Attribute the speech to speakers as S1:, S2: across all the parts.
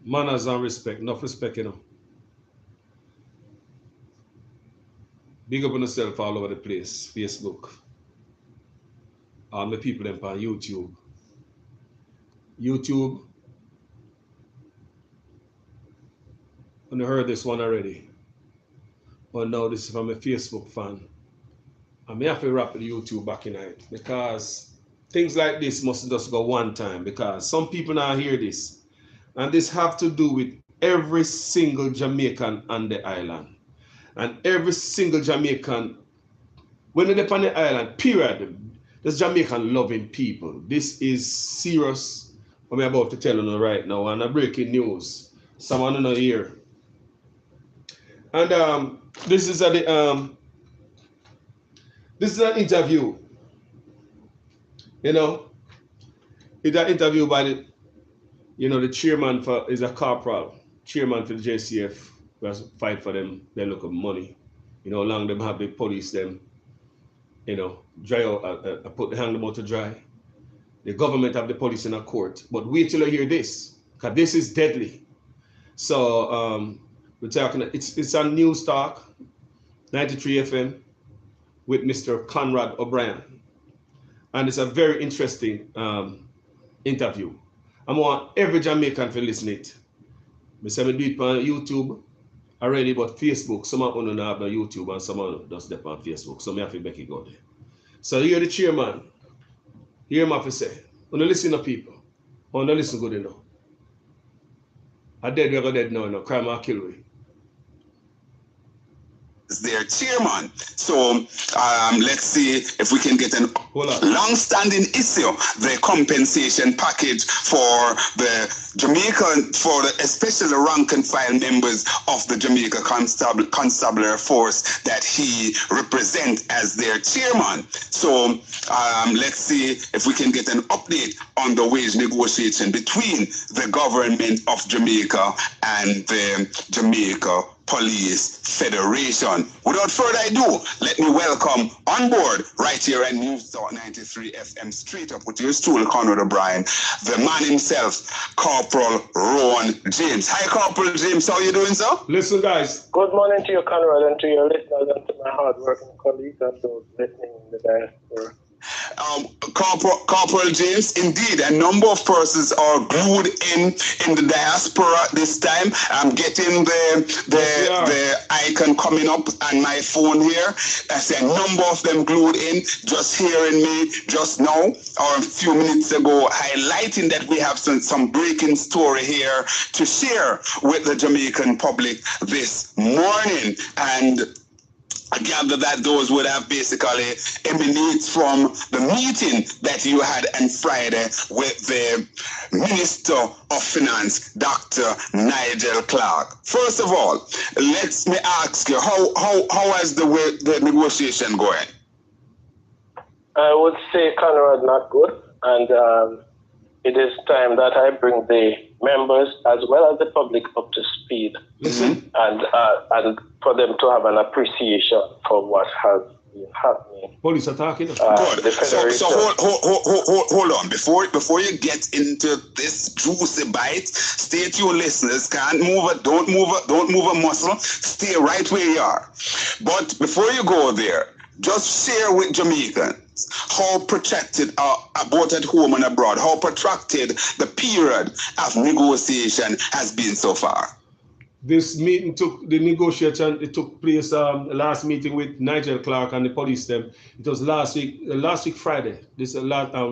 S1: Manners and respect, enough respect, Big up on yourself all over the place. Facebook. All my people them on YouTube. YouTube, when you heard this one already. But now this is from a Facebook fan. I may have to wrap the YouTube back in it because things like this must just go one time because some people now hear this. And this have to do with every single Jamaican on the island. And every single Jamaican, when they're on the island, period, there's Jamaican loving people. This is serious. What I'm about to tell you right now, and a breaking news. Someone in here. And this is this is an interview. It's an interview by the chairman is a corporal, chairman for the JCF, who has to fight for them. They look at money. Long them have the police them. Dry out, put the hang them out to dry. The government have the police in a court. But wait till you hear this, because this is deadly. So we're talking. It's on News Talk, 93 FM, with Mr. Conrad O'Brien, and it's a very interesting interview. I want every Jamaican to listen it. I say we do it on YouTube already, but Facebook, some of them don't have no YouTube and some of them just step on Facebook. So I have to make it go there. So you're the chairman. Hear him have to say. When you listen to people, when you listen good enough. I dead, we go dead now, crime or kill we.
S2: Their chairman. So let's see if we can get an long-standing issue, the compensation package for the Jamaican, especially the rank and file members of the Jamaica Constabulary Force that he represents as their chairman. So let's see if we can get an update on the wage negotiation between the government of Jamaica and the Jamaica Police Federation. Without further ado, let me welcome on board right here at News Talk 93 FM, straight up with your stool, Conrad O'Brien, the man himself, Corporal Rowan James. Hi, Corporal James. How are you doing, sir?
S1: Listen, guys.
S3: Good morning to you, Conrad, and to your listeners, and to my hard-working colleagues and those listening in the diaspora.
S2: Corporal James, indeed, a number of persons are glued in the diaspora this time. I'm getting the icon coming up on my phone here. I see a number of them glued in, just hearing me just now or a few minutes ago, highlighting that we have some breaking story here to share with the Jamaican public this morning. And I gather that those would have basically emanates from the meeting that you had on Friday with the Minister of Finance, Dr. Nigel Clarke. First of all, let me ask you, how is the negotiation going?
S3: I would say, Conrad, not good, and it is time that I bring the members as well as the public up to speed, and for them to have an appreciation for what has been happening.
S1: Police are talking.
S2: Good. So hold on. Before you get into this juicy bite, stay tuned, listeners. Can't move it. Don't move a muscle. Stay right where you are. But before you go there, just share with Jamaicans how protracted, both at home and abroad, how protracted the period of negotiation has been so far.
S1: This meeting it took place, last meeting with Nigel Clarke and the police them. It was last week Friday. This is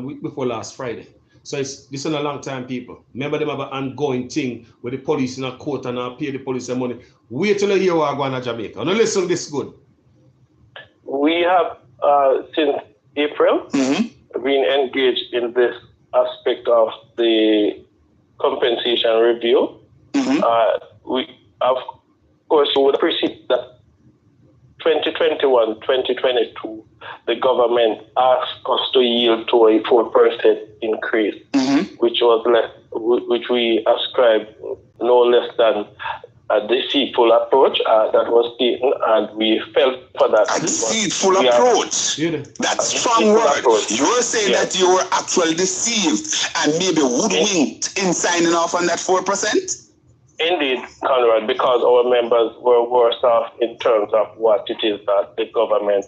S1: week before last Friday. So this is a long time, people. Remember them have an ongoing thing with the police in a court and pay the police their money. Wait till you hear what going on Jamaica. Now listen, this good.
S3: We have since April been engaged in this aspect of the compensation review. We, of course, would appreciate that 2021, 2022, the government asked us to yield to a 4% increase, which we ascribed no less than a deceitful approach that was taken, and we felt for that.
S2: A deceitful approach? That's strong word. You're saying that you were actually deceived and maybe hoodwinked in signing off on that 4%?
S3: Indeed, Conrad, because our members were worse off in terms of what it is that the government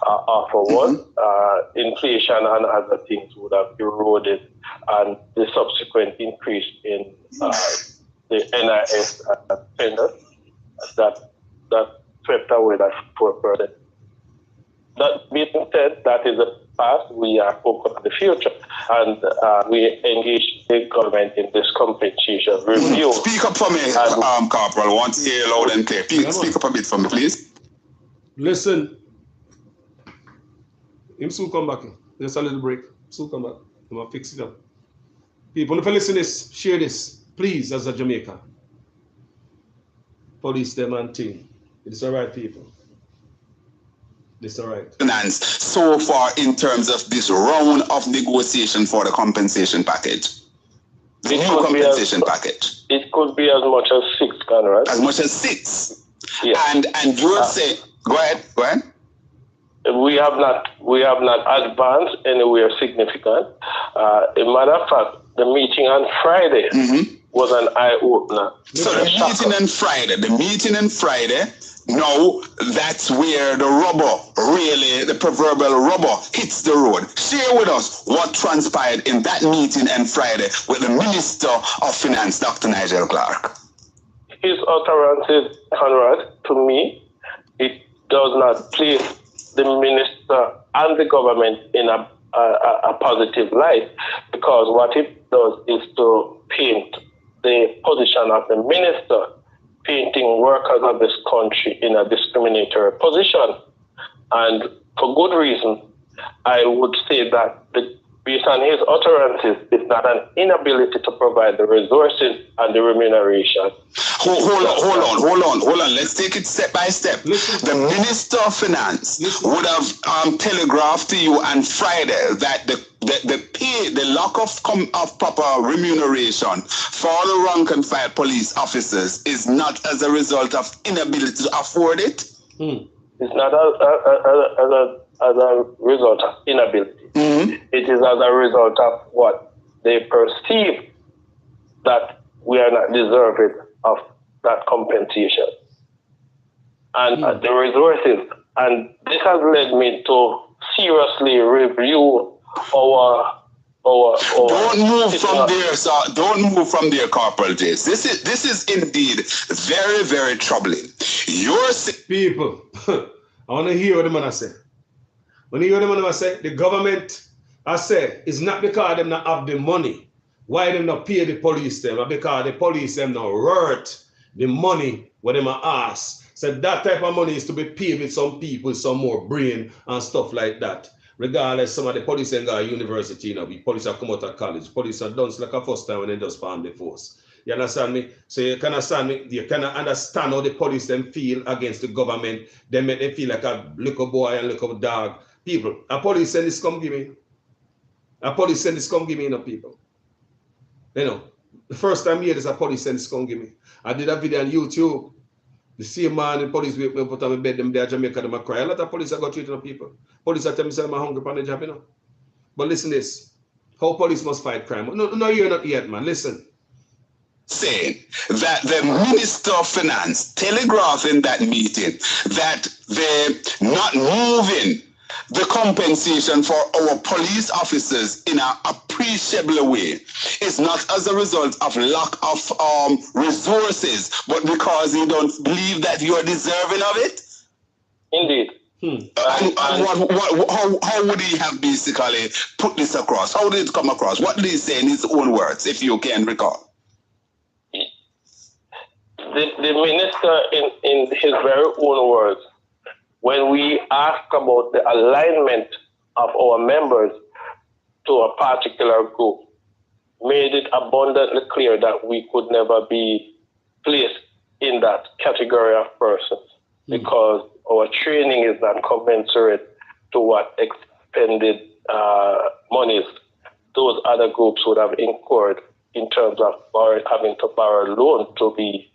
S3: offer was. Inflation and other things would have eroded, and the subsequent increase in the NIS spenders that swept away that 4%. That being said, that is the past. We are focused on the future, and we engage the government in this compensation review.
S2: Speak up for me, Corporal. I want to hear you loud and clear. Speak up a bit for me, please.
S1: Listen, him soon come back. Just a little break. Soon come back. I'm gonna fix it up. People, if you listen to this, share this, please, as a Jamaican. Police them and thing. It's all right, people. It's all right.
S2: So far, in terms of this round of negotiation for the compensation package, the new compensation package,
S3: it could be as much as 6, Conrad.
S2: As much as 6.
S3: Yeah.
S2: And you would say, go ahead.
S3: We have not advanced anywhere significant. As a matter of fact, the meeting on Friday was an eye opener.
S2: So the meeting on Friday. Now, that's where the rubber, really, the proverbial rubber hits the road. Share with us what transpired in that meeting on Friday with the Minister of Finance, Dr. Nigel Clarke.
S3: His utterances, Conrad, to me, it does not place the minister and the government in a positive light, because what it does is to paint the position of the minister, painting workers of this country in a discriminatory position. And for good reason, I would say that based on his utterances, it's not an inability to provide the resources and the remuneration.
S2: Hold on. Let's take it step by step. The Minister of Finance would have telegraphed to you on Friday that the lack of proper remuneration for the rank and file police officers is not as a result of inability to afford it.
S3: It's not as a result of inability. It is as a result of what they perceive that we are not deserving of that compensation and the resources. And this has led me to seriously review our
S2: Don't move from there, sir. Don't move from there, Corporal Jace. This is indeed very, very troubling.
S1: People, I want to hear what the man say. When you hear the man say, the government, I say, it's not because them not have the money. Why them not pay the police them? Because the police them not worth the money what them ask. So that type of money is to be paid with some people, some more brain and stuff like that. Regardless, some of the police ain't got a university, the police have come out of college. Police are done like a first time when they just form the force. You understand me? So you can understand me. You can understand how the police them feel against the government. They make them feel like a little boy and little dog. People, a police send this come give me. A police send this come give me, people. The first time here, there's a police send this come give me. I did a video on YouTube. The same man, the police will put on my bed, them there, Jamaica, them cry. A lot of police are got treating people. Police are telling me, I'm hungry for the job, But listen this. How police must fight crime. No, you're not yet, man. Listen.
S2: Saying that the Minister of Finance telegraphed in that meeting that they're not moving the compensation for our police officers in an appreciable way is not as a result of lack of resources, but because you don't believe that you are deserving of it?
S3: Indeed.
S2: How would he have basically put this across? How did it come across? What did he say in his own words, if you can recall?
S3: The minister, in his very own words, when we ask about the alignment of our members to a particular group, made it abundantly clear that we could never be placed in that category of persons because our training is not commensurate to what expended monies those other groups would have incurred in terms of having to borrow a loan to be.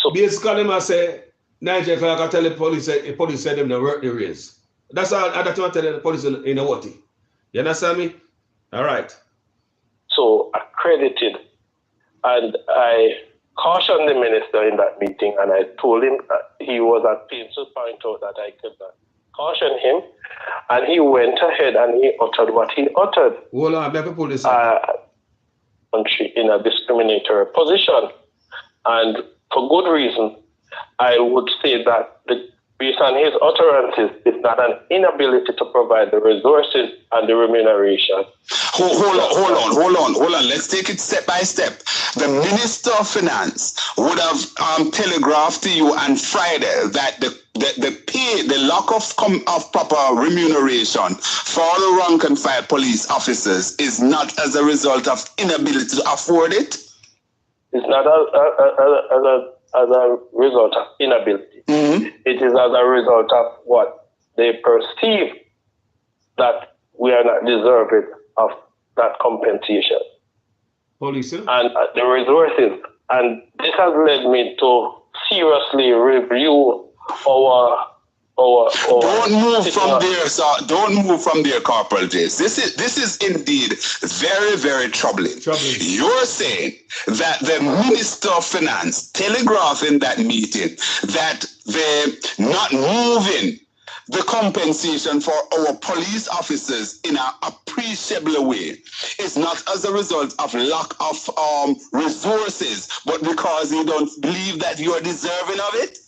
S3: So
S1: basically, I say, Nigel Clarke tell the police said them to work the race. That's all I tell the police in a what? You understand me? All right.
S3: So accredited, and I cautioned the minister in that meeting, and I told him that he was at pains to point out that I could not caution him, and he went ahead and he uttered what he uttered.
S1: Hold on, let me pull this
S3: country in a discriminatory position, and for good reason. I would say that based on his utterances, it's not an inability to provide the resources and the remuneration.
S2: Hold on. Let's take it step by step. The Minister of Finance would have telegraphed to you on Friday that the lack of proper remuneration for the rank and file police officers is not as a result of inability to afford it?
S3: It's not as a result of inability. Mm-hmm. It is as a result of what they perceive that we are not deserving of that compensation.
S1: Police,
S3: and the resources. And this has led me to seriously review our
S2: don't move from there, sir. Don't move from there, Corporal Jace. This is indeed very, very troubling. You're saying that the Minister of Finance telegraphed in that meeting that they're not moving the compensation for our police officers in an appreciable way. It's not as a result of lack of resources, but because you don't believe that you are deserving of it?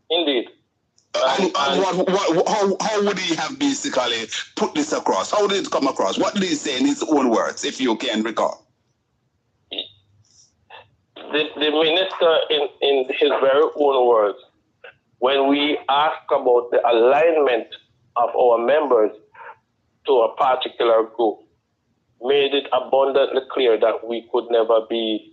S3: Indeed.
S2: And how would he have basically put this across? How did it come across? What did he say in his own words, if you can recall?
S3: The minister, in his very own words, when we ask about the alignment of our members to a particular group, made it abundantly clear that we could never be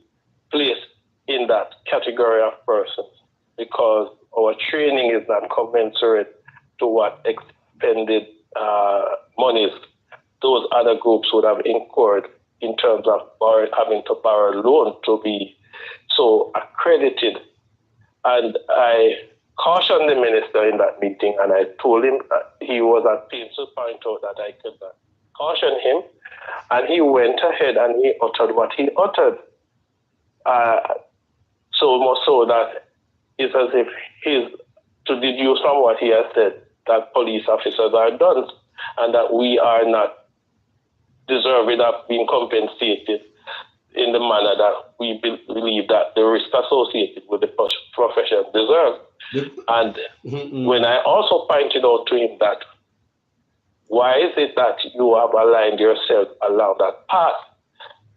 S3: placed in that category of persons because our training is not commensurate to what expended monies those other groups would have incurred in terms of having to borrow a loan to be so accredited. And I cautioned the minister in that meeting, and I told him that he was at pains to point out that I could not caution him, and he went ahead and he uttered what he uttered. So much so that it's as if he's to deduce from what he has said that police officers are done and that we are not deserving of being compensated in the manner that we believe that the risk associated with the profession deserves. And when I also pointed out to him that why is it that you have aligned yourself along that path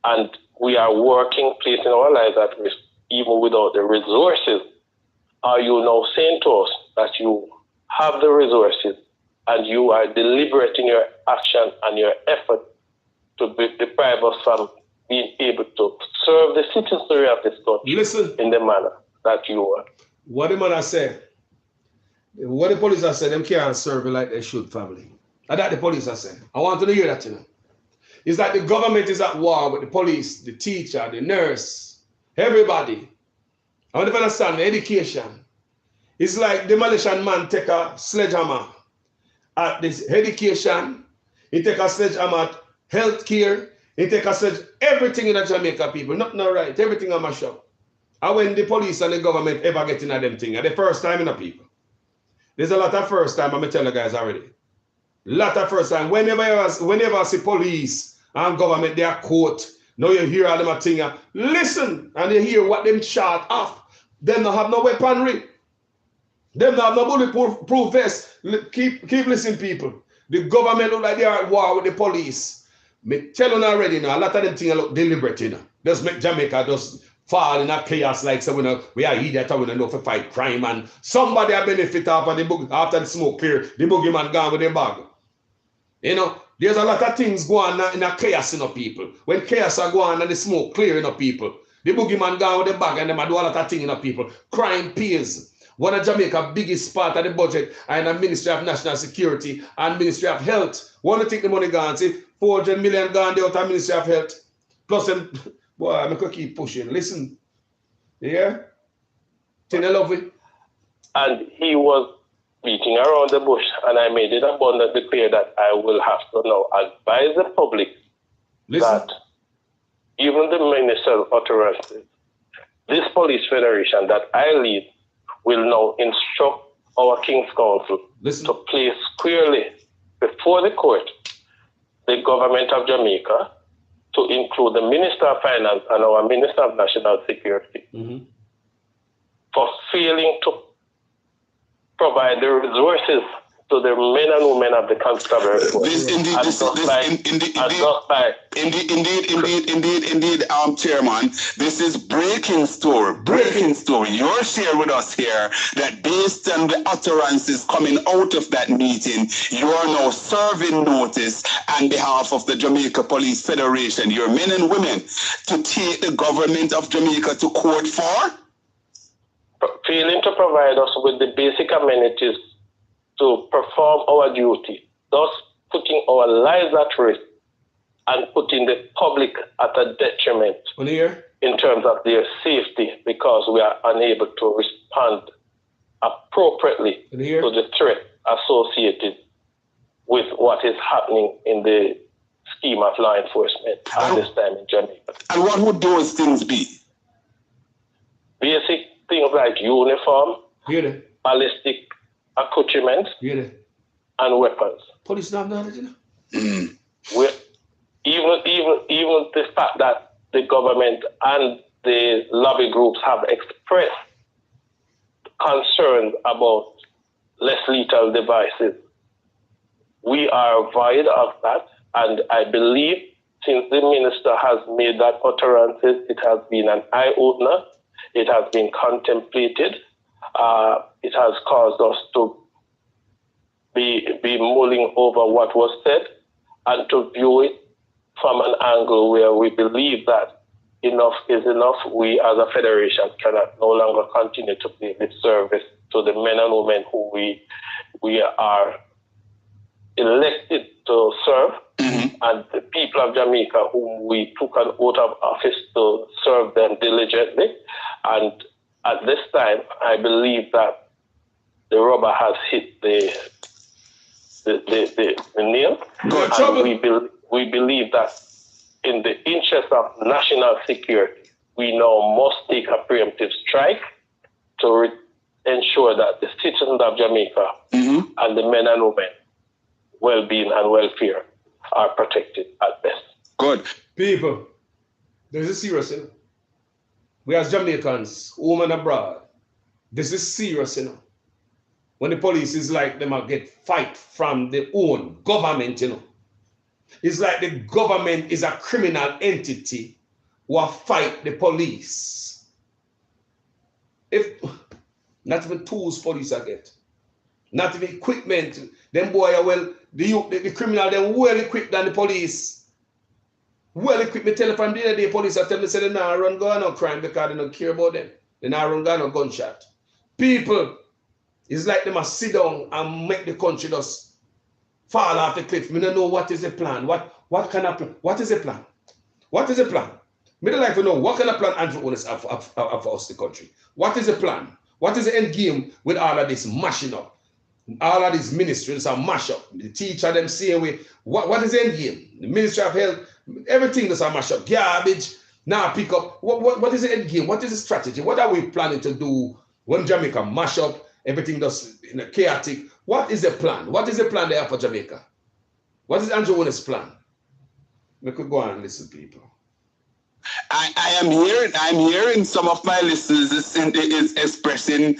S3: and we are working, placing our lives at risk even without the resources, are you now saying to us that you have the resources and you are deliberate in your action and your effort to deprive us from being able to serve the citizenry of this country in the manner that you are?
S1: What the man has said, what the police have said, them can't serve it like they should, family. And that the police have said. I want to hear that, you know. It's that the government is at war with the police, the teacher, the nurse, everybody. I want to understand the education. It's like the Malaysian man take a sledgehammer at this education, he take a sledgehammer at healthcare, he take a sledge, everything in the Jamaica people, nothing right, everything on my shop. And when the police and the government ever get in them thing, the first time in the people. There's a lot of first time, I'm going to tell you guys already. Lot of first time. Whenever I see police and government, they are caught. Now you hear all them a thing. Listen, and you hear what them shot off. Them don't have no weaponry. Them don't have no bulletproof vest. Keep listening, people. The government look like they are at war with the police. Me tell you already now, a lot of them things look deliberate, you know. Just make Jamaica just fall in a chaos like so we are idiot and we don't know to fight crime and somebody a benefit after the smoke clear, the boogeyman gone with the bag. You know, there's a lot of things going on in a chaos in the people. When chaos are going on and the smoke clear in the people, the boogeyman gone with the bag and them do a lot of things in the people. Crime pays. One of Jamaica's biggest part of the budget and the Ministry of National Security and Ministry of Health. Want to take the money gone, see 400 million gone there out of Ministry of Health. Plus them, boy, I'm going to keep pushing. Listen. Yeah? Think I love it.
S3: And he was beating around the bush, and I made it abundantly clear that I will have to now advise the public that even the minister's utterances this police federation that I lead will now instruct our King's Council to place squarely before the court the government of Jamaica, to include the Minister of Finance and our Minister of National Security, for failing to provide the resources to the men and women of the constabulary force.
S2: Indeed, Chairman, this is breaking story. You're sharing with us here that based on the utterances coming out of that meeting, you are now serving notice on behalf of the Jamaica Police Federation, your men and women, to take the government of Jamaica to court for
S3: failing to provide us with the basic amenities to perform our duty, thus putting our lives at risk and putting the public at a detriment in terms of their safety, because we are unable to respond appropriately to the threat associated with what is happening in the scheme of law enforcement at this time in Jamaica.
S2: And what would those things be?
S3: Basic things like uniform, ballistic accoutrements, and weapons.
S1: Police not knowledge, you
S3: know? Even the fact that the government and the lobby groups have expressed concerns about less lethal devices, we are void of that, and I believe since the minister has made that utterances, it has been an eye-opener. It has been contemplated. It has caused us to be mulling over what was said and to view it from an angle where we believe that enough is enough. We as a federation cannot no longer continue to pay lip service to the men and women who we are elected to serve, and the people of Jamaica whom we took an oath of office to serve them diligently. And at this time, I believe that the rubber has hit the nail. And we believe that in the interest of national security, we now must take a preemptive strike to ensure that the citizens of Jamaica and the men and women well-being and welfare are protected at best.
S2: Good.
S1: People, this is serious, you know? We as Jamaicans, home and abroad, this is serious, you know? When the police is like them get fight from their own government, you know? It's like the government is a criminal entity who fight the police. If not even tools police are get, not even equipment, them boy are well, the criminal them well equipped than the police. Well equipped. Me tell from the other day, police are telling me say they not run gun or crime because they don't care about them. They not run gun or gunshot. People, it's like they must sit down and make the country just fall off the cliff. Me don't know what is the plan. What kind of plan? What is the plan? What is the plan? Me don't like to know what kind of plan Andrew Holness have for us, the country. What is the plan? What is the end game with all of this mashing up? All of these ministries are mash up. The teacher them say away. What is the end game? The Ministry of Health, everything does a mash up. Garbage, now pick up. What is the end game? What is the strategy? What are we planning to do when Jamaica mash up? Everything does in a chaotic. What is the plan? What is the plan they have for Jamaica? What is Andrew Holness' plan? We could go on and listen, people.
S2: I'm hearing some of my listeners is expressing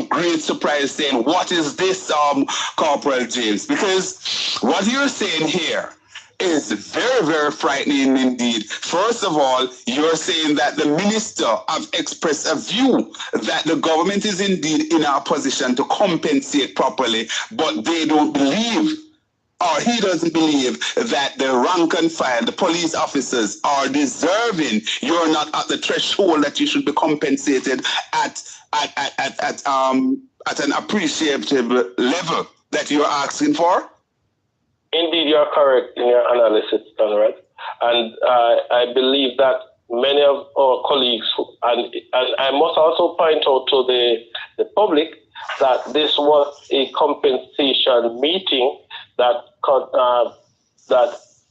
S2: great surprise, saying, what is this, Corporal James? Because what you're saying here is very, very frightening indeed. First of all, you're saying that the minister have expressed a view that the government is indeed in a position to compensate properly, but they don't believe, or he doesn't believe, that the rank and file, the police officers, are deserving. You're not at the threshold that you should be compensated at an appreciative level that you're asking for?
S3: Indeed, you're correct in your analysis, Conrad. And I believe that many of our colleagues, and I must also point out to the public that this was a compensation meeting that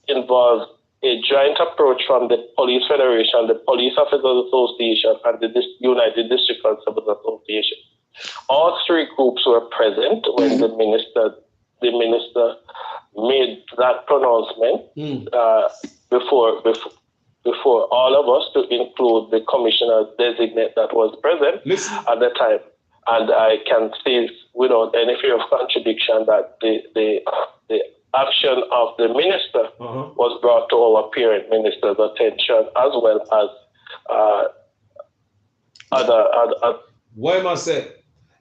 S3: involves a joint approach from the Police Federation, the Police Officers Association, and the United District Constables Association. All three groups were present when the minister made that pronouncement before all of us, to include the commissioner designate that was present at the time. And I can say without any fear of contradiction that the action of the minister was brought to our parent minister's attention, as well as other.
S1: Why must I say?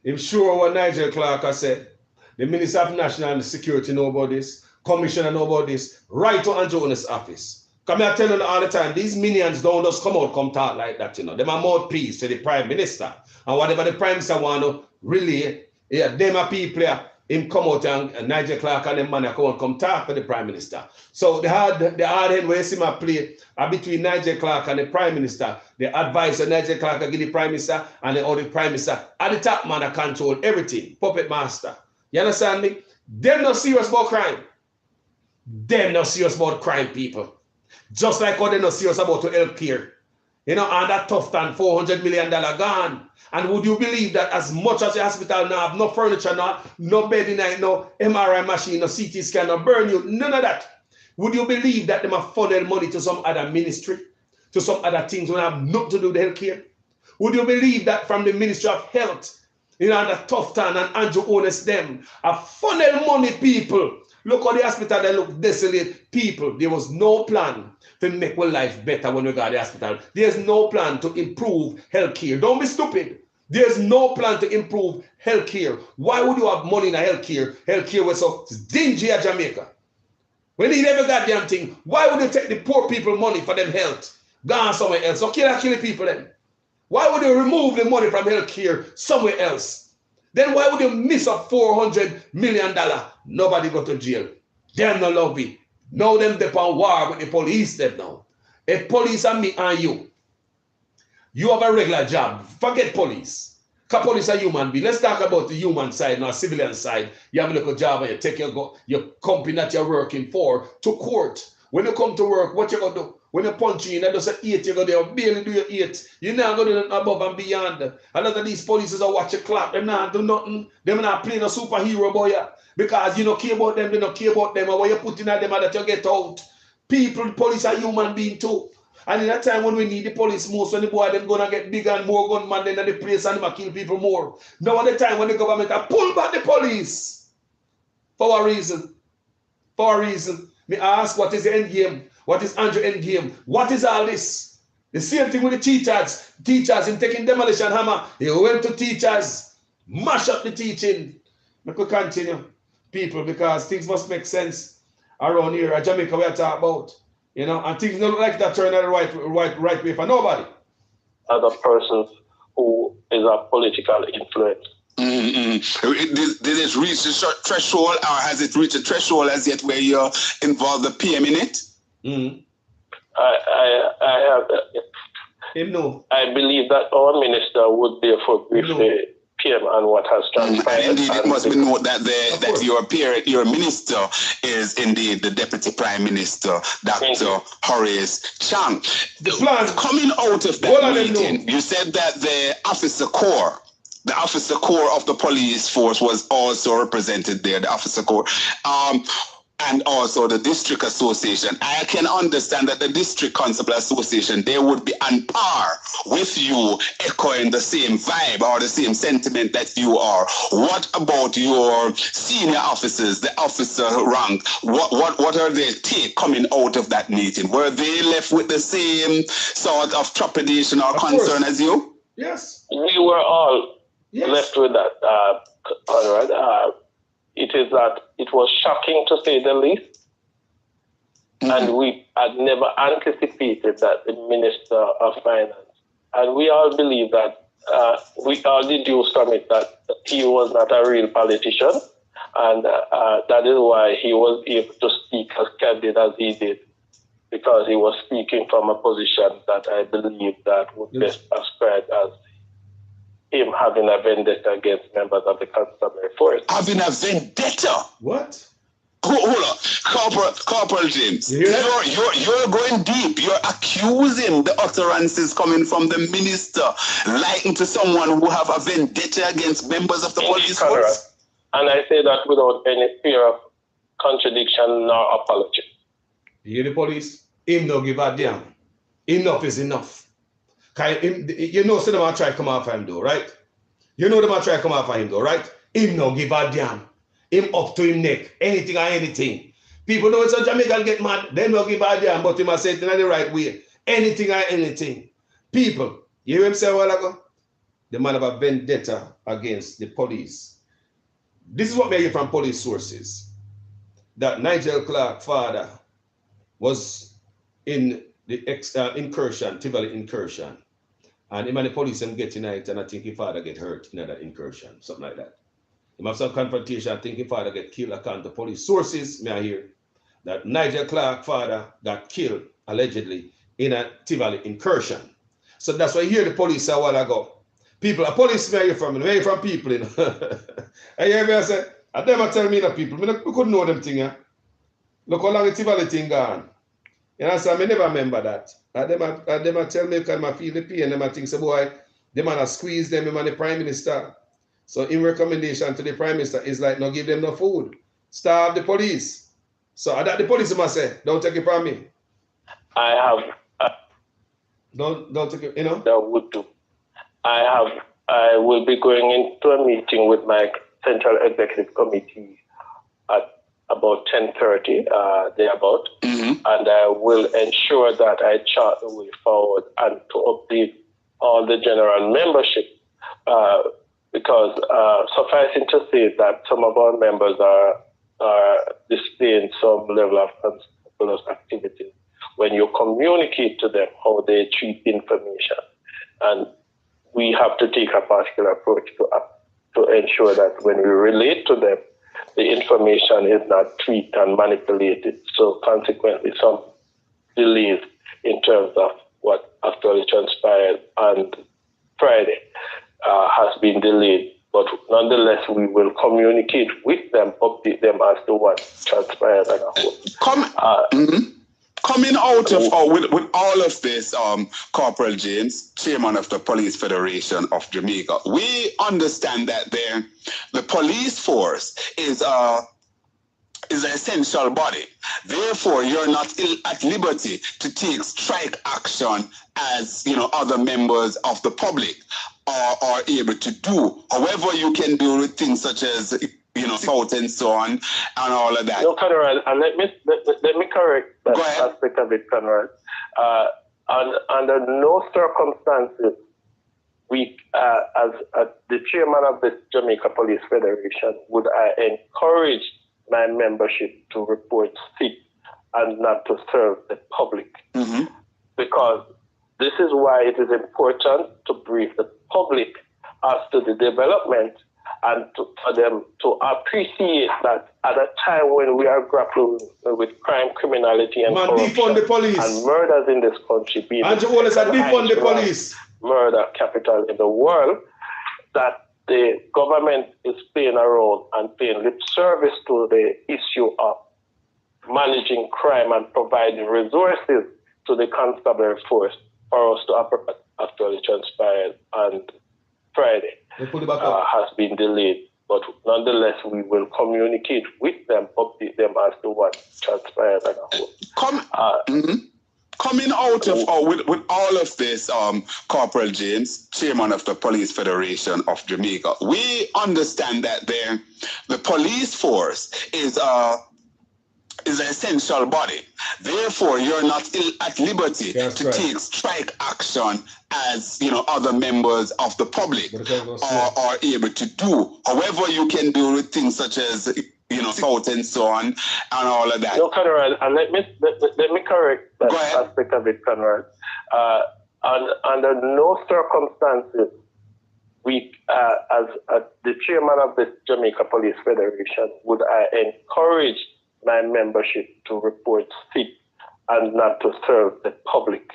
S1: I'm sure what Nigel Clark has said. The Minister of National Security know about this, Commissioner know about this, right to Andrew Holness' office. Come here, tell you all the time, these minions don't just come talk like that, you know. Them are mouthpiece to the Prime Minister. And whatever the Prime Minister want to relay, them are people him come out and Nigel Clark and them man come talk to the Prime Minister. So the hard end where you see my play are between Nigel Clark and the Prime Minister. The advisor Nigel Clark give the Prime Minister, and the other Prime Minister at the top man that control everything. Puppet master. You understand me? Them not serious about crime. Them not serious about crime, people. Just like how they not serious about healthcare. You know, and that tough than $400 million gone. And would you believe that as much as the hospital now have no furniture, no bed in it, no MRI machine, no CT scan, no burn you, none of that. Would you believe that they have funneled money to some other ministry, to some other things when have nothing to do with healthcare? Would you believe that from the Ministry of Health, you know, the tough town and Andrew Holness them have funneled money, people? Look how the hospital, they look desolate. People, there was no plan to make our life better when we got the hospital. There's no plan to improve healthcare. Don't be stupid. There's no plan to improve healthcare. Why would you have money in healthcare? Healthcare was so dingy at Jamaica. We need every goddamn thing. Why would you take the poor people money for them health? Gone somewhere else. So kill the people then. Why would you remove the money from healthcare somewhere else? Then why would you miss a $400 million? Nobody go to jail. Them no love it. Now them they on war with the police them now. If police and me and you have a regular job. Forget police. Because police are human beings. Let's talk about the human side, not civilian side. You have a little job and you take your company that you're working for to court. When you come to work, what you going to do? When you punch in, that does an 8, you go there, barely do your 8. You're not going to do nothing above and beyond. A lot of these police are watch your clock. They're not do nothing. They're not playing a superhero boy. Because you don't care about them, they don't care about them. And what you put in at them that you get out. People, police are human beings too. And in that time when we need the police most, when the boy them gonna get bigger and more gunmen than the place and them kill people more. Now at the time when the government are pull back the police. For a reason. For a reason. Me ask, what is the end game? What is Andrew end game? What is all this? The same thing with the teachers. Teachers, him taking demolition hammer. He went to teachers, mash up the teaching. We could continue, people, because things must make sense around here. At Jamaica, we are talking about, you know, and things don't look like that turn out the right way for nobody.
S3: Other persons who is a political influence.
S2: Did it reach the threshold, or has it reached a threshold as yet where you involve the PM in it?
S3: I have.
S1: No.
S3: I believe that our minister would therefore brief the PM on what has transpired.
S2: And indeed, it must be noted that your minister is indeed the Deputy Prime Minister, Dr. Horace Chang.
S1: The plan
S2: coming out of that meeting, you said that the officer corps of the police force was also represented there, the officer corps. And also the district association. I can understand that the district constable association, they would be on par with you, echoing the same vibe or the same sentiment that you are. What about your senior officers, the officer rank? What are their take coming out of that meeting? Were they left with the same sort of trepidation or concern as you?
S1: Yes.
S3: We were all left with that, Conrad. It is that it was shocking to say the least, and we had never anticipated that the Minister of Finance, and we all believe that we all deduced from it that he was not a real politician, and that is why he was able to speak as candid as he did, because he was speaking from a position that I believe that would best ascribe as him having a vendetta against members of the constabulary force.
S2: Having a vendetta?
S1: What?
S2: Hold on, Corporal James. You're going deep. You're accusing the utterances coming from the minister, lying to someone who have a vendetta against members of the police force.
S3: And I say that without any fear of contradiction nor apology.
S1: You hear the police? Him no give a damn. Enough is enough. You know, so them a try come after him though, right? You know them a try come after him though, right? Him no give a damn. Him up to him neck, anything or anything. People know it's a Jamaican get mad, they no give a damn, but him a say it in the right way. Anything or anything. People, you hear him say a while ago? The man have a vendetta against the police. This is what we hear from police sources. That Nigel Clark father was in the incursion, Tivoli incursion. And him and the police him get in it, and I think his father get hurt in that incursion, something like that. Him have some confrontation, I think his father get killed according to police sources, may I hear, that Nigel Clark father got killed, allegedly, in a Tivoli incursion. So that's why I hear the police a while ago. People, a police may hear from me, may hear from people, you know. And you hear me, I say, I never tell me the people, we couldn't know them thing, yeah. Look how long the Tivoli thing gone. You know, so I never remember that. And them tell me because I feel the pain, and them think, so boy, them man squeeze them, him and the Prime Minister. So in recommendation to the Prime Minister is like, no give them no food. Starve the police. So that the police must say, don't take it from me.
S3: I have.
S1: Don't take it, you know?
S3: That would do. I will be going into a meeting with my Central Executive Committee at about 10:30, thereabout, and I will ensure that I chart the way forward and to update all the general membership, because sufficing to say that some of our members are displaying some level of unscrupulous activity when you communicate to them how they treat information, and we have to take a particular approach to ensure that when we relate to them, the information is not tweaked and manipulated. So consequently, some delays in terms of what actually transpired on Friday has been delayed. But nonetheless, we will communicate with them, update them as to what transpired and
S2: Coming out of with all of this, Corporal James, Chairman of the Police Federation of Jamaica, we understand that the police force is an essential body. Therefore, you're not at liberty to take strike action as other members of the public are able to do. However, you can do with things such as vote and so on, and all of that.
S3: No, Conrad, and let me correct that aspect of it, Conrad. Under no circumstances, we, as the chairman of the Jamaica Police Federation, would I encourage my membership to report sick and not to serve the public. Because this is why it is important to brief the public as to the development and for them to appreciate that at a time when we are grappling with crime, criminality, and corruption
S1: the police.
S3: And murders in this country, being
S1: the police.
S3: murder capital in the world, that the government is playing a role and paying lip service to the issue of managing crime and providing resources to the constabulary force for us to actually transpire on Friday. Has been delayed, but nonetheless we will communicate with them, update them as to what transpired.
S2: Coming out of with all of this, Corporal James, Chairman of the Police Federation of Jamaica, we understand that the police force is an essential body. Therefore, you're not at liberty to take strike action as other members of the public are able to do. However, you can do with things such as vote and so on, and all of that.
S3: No, Conrad, and let me correct that aspect of it, Conrad. Under no circumstances, we, as the chairman of the Jamaica Police Federation, would I encourage my membership to report sick and not to serve the public.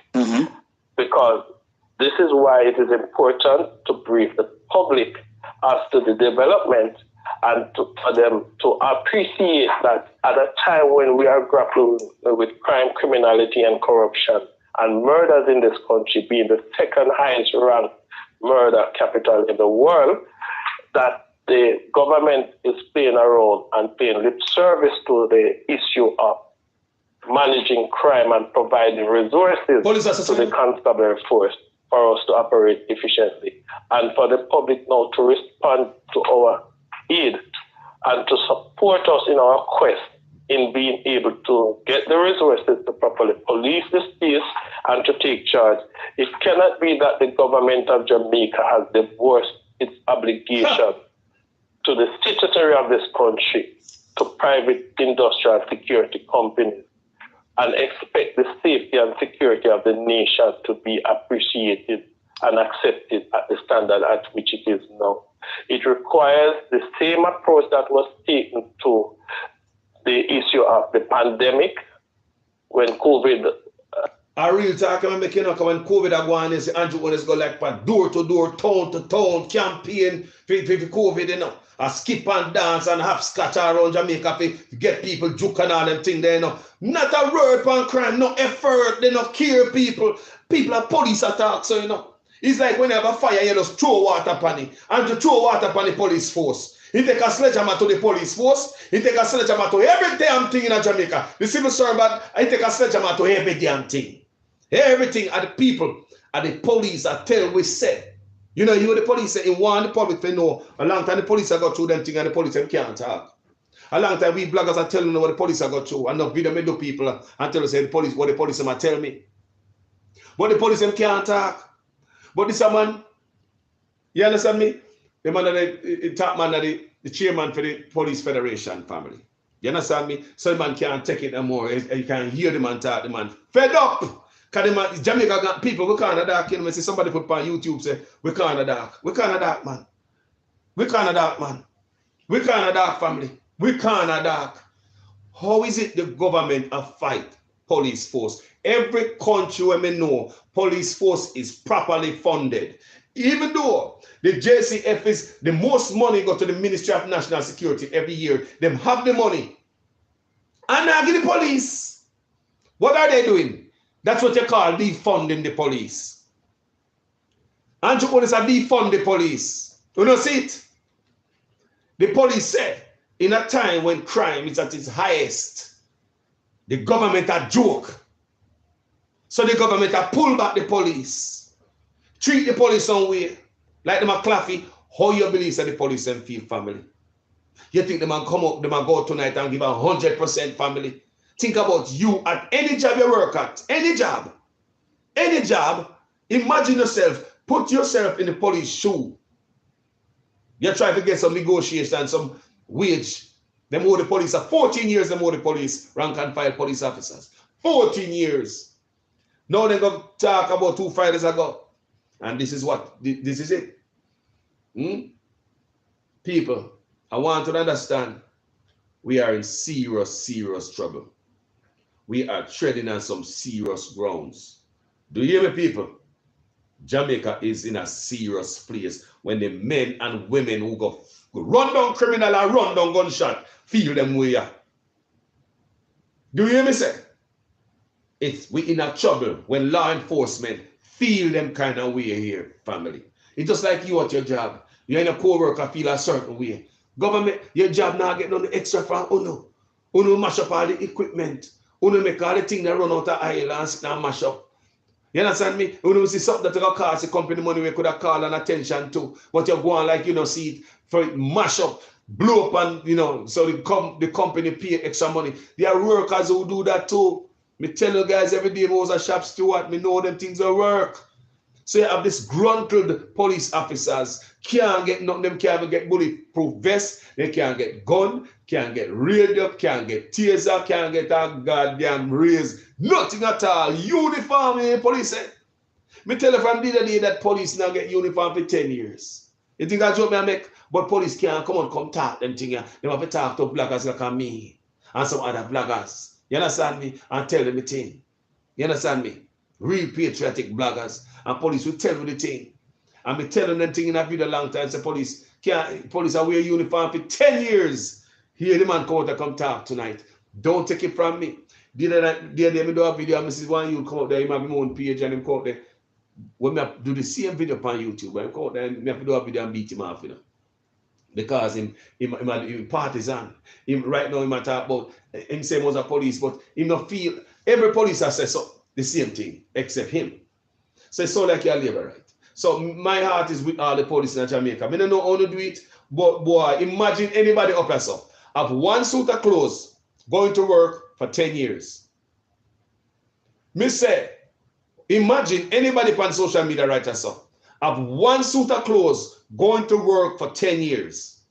S3: Because this is why it is important to brief the public as to the development and for them to appreciate that at a time when we are grappling with crime, criminality, and corruption, and murders in this country being the second highest ranked murder capital in the world, that the government is playing a role and paying lip service to the issue of managing crime and providing resources to the constabulary force for us to operate efficiently, and for the public now to respond to our aid and to support us in our quest in being able to get the resources to properly police the space and to take charge. It cannot be that the government of Jamaica has divorced its obligation to the citizenry of this country to private industrial security companies and expect the safety and security of the nation to be appreciated and accepted at the standard at which it is now. It requires the same approach that was taken to the issue of the pandemic when COVID.
S1: A real talk, I'm making up when COVID are going, is Andrew when it's go like door to door, town to town campaign for COVID, you know. A skip and dance and hopscotch around Jamaica to get people juke and all them things there, you know. Not a word on crime, no effort, they don't kill people. People are police attack, so you know. It's like when you have a fire, you just throw water upon it. And to throw water upon the police force. You take a sledgehammer to the police force, you take a sledgehammer to every damn thing in Jamaica. The civil servant, I take a sledgehammer to every damn thing. Everything at the people, at the police, I tell we said. You know, you the police say, in one, the public they know. A long time the police have got through them thing and the police them can't talk. A long time we bloggers are telling them what the police have got through. And not video me do people and tell us the police what the police them tell me. But the police them can't talk. But this man, you understand me? The man that the top man that the chairman for the police federation family. You understand me? So the man can't take it no more. You can hear the man talk, the man fed up. Because Jamaica got people, we can't dark, you know, see somebody put on YouTube say, we can't dark. We can't dark, man. We can't dark, man. We can't dark, family. We can't dark. How is it the government a fight police force? Every country where we know, police force is properly funded. Even though the JCF is the most money go to the Ministry of National Security every year, them have the money. And now give the police. What are they doing? That's what you call defunding the police. And you police are defund the police. You know, see it? The police said, in a time when crime is at its highest, the government a joke. So the government a pull back the police. Treat the police some way. Like the McClaffy, how you believe that the police and feel family? You think the man come up, the man go tonight and give 100% family? Think about you at any job you work at, any job. Any job, imagine yourself, put yourself in the police shoe. You try to get some negotiation, some wage. Them who the police are 14 years, them who the police, rank and file police officers. 14 years. Now they go talk about 2 Fridays ago. And this is what, this is it. People, I want to understand, we are in serious, serious trouble. We are treading on some serious grounds. Do you hear me, people? Jamaica is in a serious place when the men and women who go run down criminal and run down gunshot feel them way. Do you hear me say? We in a trouble when law enforcement feel them kind of way here, family. It's just like you at your job. You're in a co-worker feel a certain way. Government, your job now getting on the extra from Uno. Uno mash up all the equipment. Uno make all the things that run out of oil and sit and mash up. You understand me? Uno see something that cost the company money we could have called an attention to. But you go on like, you know, see it for it mash up, blow up and, you know, so the company pay extra money. There are workers who do that too. Me tell you guys every day I was a shop steward, me know them things will work. So you have this gruntled police officers, can't get nothing, them can't even get bulletproof vests, they can't get gun, can't get radio, can't get taser, can't get a goddamn raise, nothing at all. Uniform, police say. Me tell you from the other day that police now get uniform for 10 years. You think that's what I make? But police can't come talk them thing. They have to talk to bloggers like me and some other bloggers. You understand me? And tell them the thing. You understand me? Real patriotic bloggers. And police will tell you the thing. And me telling them thing in a video long time, say police Police are wear uniform for 10 years. Here the man come out and come talk tonight. Don't take it from me. The other day, me do a video, Mrs. One, you come out there, you have my own page and him come out there. When I do the same video on YouTube, when I come out there, I have to do a video and beat him off, you know. Because him partisan. Right now, he might talk about him saying he was a police, but he not feel, every police has said so, the same thing, except him. So it's so like your labor right. So my heart is with all the police in Jamaica. I don't know how to do it, but boy, imagine anybody up there so have one suit of clothes going to work for 10 years. Me say, imagine anybody on social media right there so have one suit of clothes going to work for 10 years.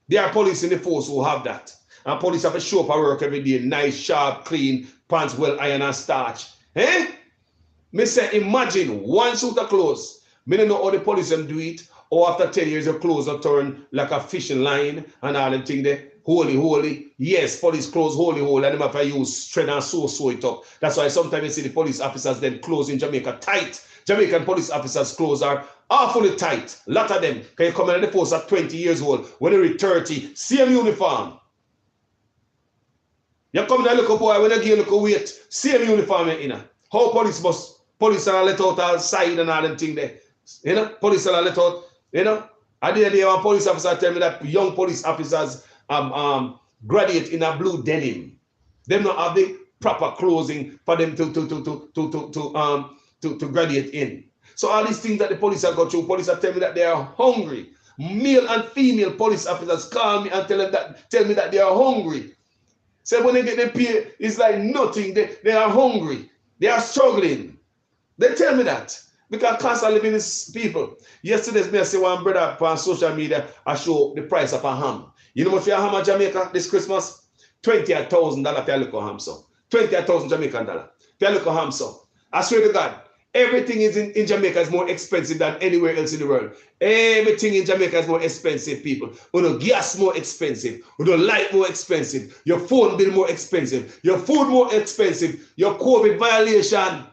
S1: There are police in the force who have that. And police have to show up at work every day, nice, sharp, clean, pants well iron and starch. Eh? Me say, imagine one suit of clothes. Me don't know how the police them do it. Or after 10 years, the clothes are turned like a fishing line and all them thing there. Holy. Yes, police clothes, holy. And them have to use thread and sew it up. That's why sometimes you see the police officers then clothes in Jamaica tight. Jamaican police officers' clothes are awfully tight. A lot of them. Can you come in the post at 20 years old, when you're 30, same uniform. You come in a little boy, when you get a little weight, same uniform in. How police are let out outside and all them thing there. You know, police are let out, you know. I did a police officer tell me that young police officers graduate in a blue denim. They don't have the proper clothing for them to graduate in. So all these things that the police have got through, police are telling me that they are hungry. Male and female police officers call me and tell me that they are hungry. So when they get their pay, it's like nothing. They are hungry. They are struggling. They tell me that. Because cost of living is people. Yesterday, I see one brother on social media, I show the price of a ham. You know what for a ham in Jamaica this Christmas? $20,000 for a little ham, so. $20,000 Jamaican dollar. For a little ham, so. I swear to God, everything is in Jamaica is more expensive than anywhere else in the world. Everything in Jamaica is more expensive, people. Your gas more expensive. Your light more expensive. Your phone bill more expensive. Your food more expensive. Your COVID violation.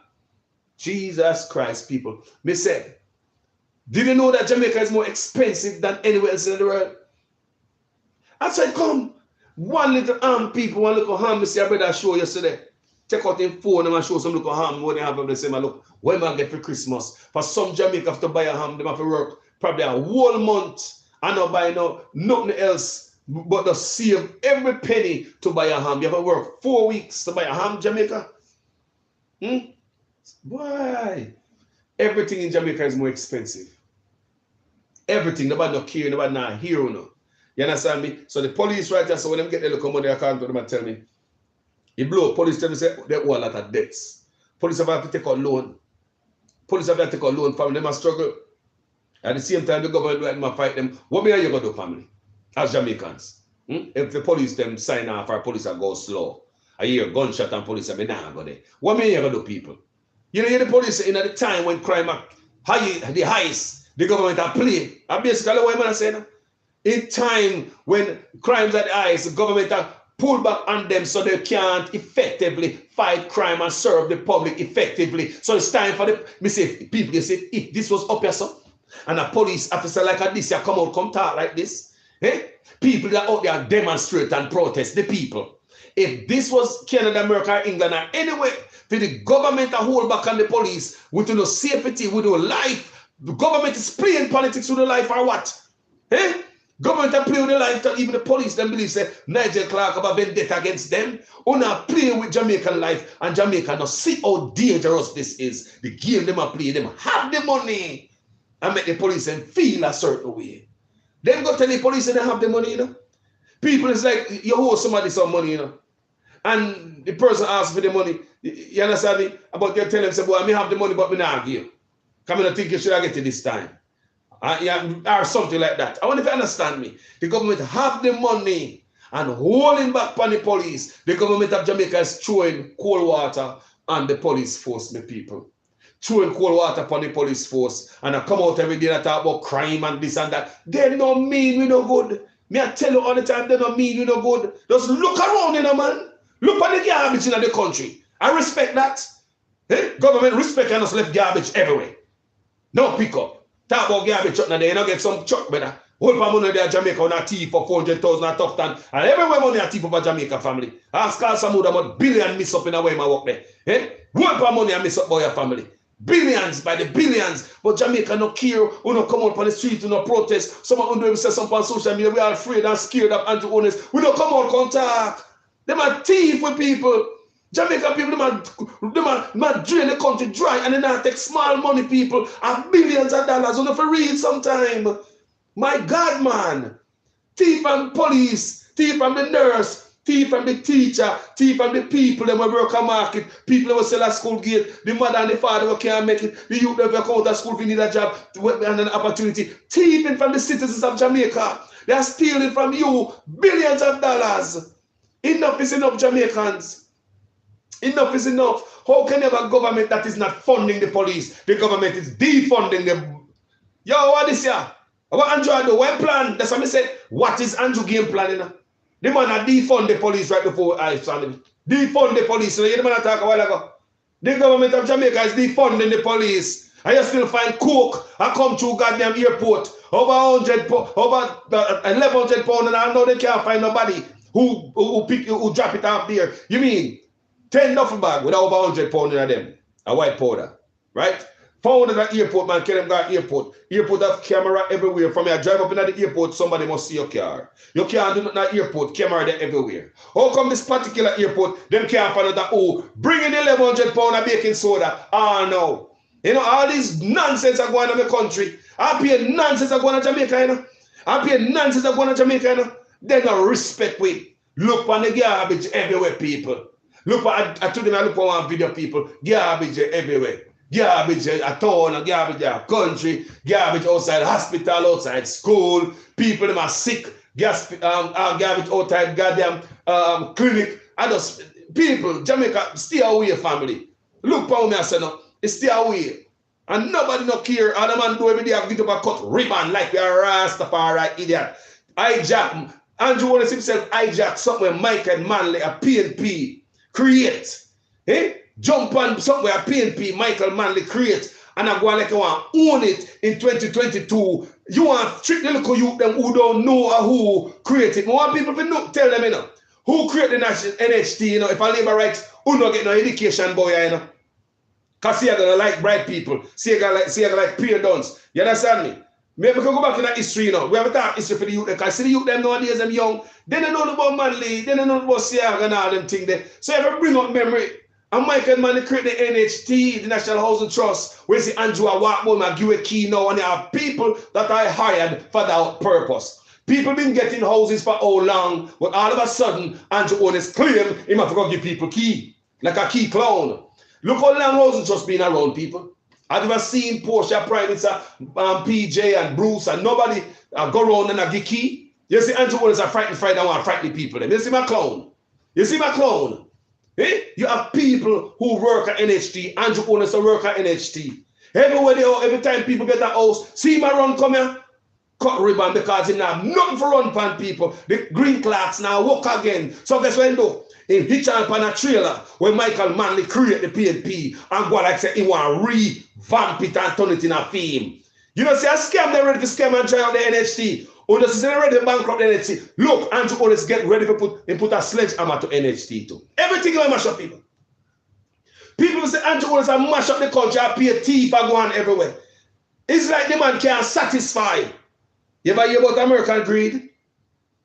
S1: Jesus Christ, people. Me say, did you know that Jamaica is more expensive than anywhere else in the world? I said, come. One little people, one little ham, me see a brother show yesterday. Check out their phone and show some little ham what they have. They say, look, what am I get for Christmas? For some Jamaica have to buy a ham, they have to work probably a whole month and not buy nothing else but to save every penny to buy a ham. You have to work 4 weeks to buy a ham, Jamaica. Why? Everything in Jamaica is more expensive. Everything. Nobody no care, nobody not here, no. You understand me? So the police right there, so when them get their little money, I can't to them and tell me. You blow, police tell me say they owe a lot of debts. Police have to take a loan. Police have to take a loan, family, them a struggle. At the same time, the government will fight them. What are you going to do, family? As Jamaicans. If the police them sign off, our police will go slow. I hear gunshot and police will not go there. What are you going to do, people? You know, the police in at the time when crime are the highest, the government are play. That's basically what I'm saying. In time when crimes are the highest, the government are pull back on them so they can't effectively fight crime and serve the public effectively. So it's time for people, you say, if this was up here, so, and a police officer like this, you come talk like this, people that out there demonstrate and protest, the people. If this was Canada, America, England, or anywhere, for the government to hold back on the police with no safety, with no life, the government is playing politics with the life or what? Government are playing with the life that even the police them believe say Nigel Clark have a vendetta against them. Or not playing with Jamaican life and Jamaica now see how dangerous this is. The game them are playing, them have the money and make the police them feel a certain way. Them go tell the police they have the money, you know. People is like you owe somebody some money, you know. And the person asks for the money. You understand me? But you tell them, say, boy, I may have the money, but me not give you. Come in, I think you should have get it this time. Or something like that. I wonder if you understand me. The government have the money and holding back on the police. The government of Jamaica is throwing cold water on the police force, my people. Throwing cold water upon the police force. And I come out every day and talk about crime and this and that. They don't mean we no good. Me I tell you all the time, they don't mean we no good. Just look around, you know, man. Look at the garbage in the country. I respect that. Government respect and us left garbage everywhere. No pick up. Talk about garbage truck now, they not get some truck better. Whole money there Jamaica on a thief for 400,000 at Tufton. And everywhere money a thief over Jamaica family. Ask all some about billion miss up in a way my work there. Eh? Whole money I miss up by your family. Billions by the billions. But Jamaica no care. We no come out on the street, we no protest. Someone who say something on social media, we are afraid and scared of Andrew Holness. We don't come out contact. They are thief with people. Jamaica people, they might drain the country dry and then take small money people and billions of dollars on for real sometime. My God, man. Thief from police, thief from the nurse, thief from the teacher, thief from the people that will work a market, people that will sell at school gate, the mother and the father who can't make it, the youth that will come out of school if you need a job and an opportunity. Thieving from the citizens of Jamaica. They are stealing from you billions of dollars. Enough is enough, Jamaicans. Enough is enough. How can you have a government that is not funding the police? The government is defunding them. Yo, what is here? What Andrew do? What plan? That's what I said. What is Andrew game planning? The man that defund the police right before I family. Defund the police. So you the man talk a while ago. The government of Jamaica is defunding the police. And you still find coke and come to goddamn airport. Over 1,100 pounds and I know they can't find nobody who drop it off there. You mean 10 duffel bag with over 100 pounds in them, a white powder, right? Found at the airport, man, carry them to the airport. Airport have camera everywhere. From here, drive up in the airport, somebody must see your car. You can't do nothing at the airport, camera there everywhere. How come this particular airport, them can't find out that, oh, bring in 1,100 pounds of baking soda. Ah, no. You know, all these nonsense are going on in the country. I pay nonsense are going on Jamaica, you know. I pay nonsense are going on Jamaica, you know. They don't respect with. Look on the garbage everywhere, people. Look, I told them I look for one video, people. Garbage everywhere. Garbage at town, garbage at country, garbage outside hospital, outside school. People them are sick. Garbage outside goddamn clinic. I just people, Jamaica, stay away, family. Look for me, I say no. Stay away. And nobody no care. All the man do every day have get up a cut ribbon like we are Rastafari idiot. Hijack. Andrew Holness himself hijack somewhere Michael Manley, a PNP. Create, jump on somewhere PNP, Michael Manley create, and I go like you want own it in 2022. You want trick the little youth them who don't know who create it. I want people to know, tell them, you know, who create the national NHT, you know, if I labor rights, who don't get no education, boy, you know. Because see, I gotta like bright people, see, I gotta like peer dons. You understand me? Maybe we can go back in that history, you know. We have a talk history for the youth. Because see the youth them nowadays, them young. They don't know about Manley. They don't know about Siaga and all them things there. So if I bring up memory, and Michael Manley create the NHT, the National Housing Trust, where see Andrew Walkman and give a key now, and they have people that I hired for that purpose. People been getting houses for how long, but all of a sudden, Andrew Holness claim he must go give people key, like a key clown. Look how long Housing Trust been around, people. I've never seen Portia, Prime Minister, PJ and Bruce and nobody go around and give key. You see Andrew Holness are frightened Friday, I want to frighten people. You see my clown? You see my clown? Eh? You have people who work at NHT. Andrew Holness work at NHT. Everywhere they are, every time people get a house, see my run come here, cut ribbon because he now have nothing for run pan people. The green clerks now walk again. So guess what they do? He hitch on a trailer where Michael Manley create the PNP and go like say he want to revamp it and turn it in a theme. You know, see a scam, they're ready to scam and try out the NHT. Or just they're ready to bankrupt the NHT. Look, Andrew Holness get ready to put a sledgehammer to NHT too. Everything will mash up people. People say Andrew Holness will mash up the country and pay a thief and go on everywhere. It's like the man can't satisfy. You ever hear about American greed?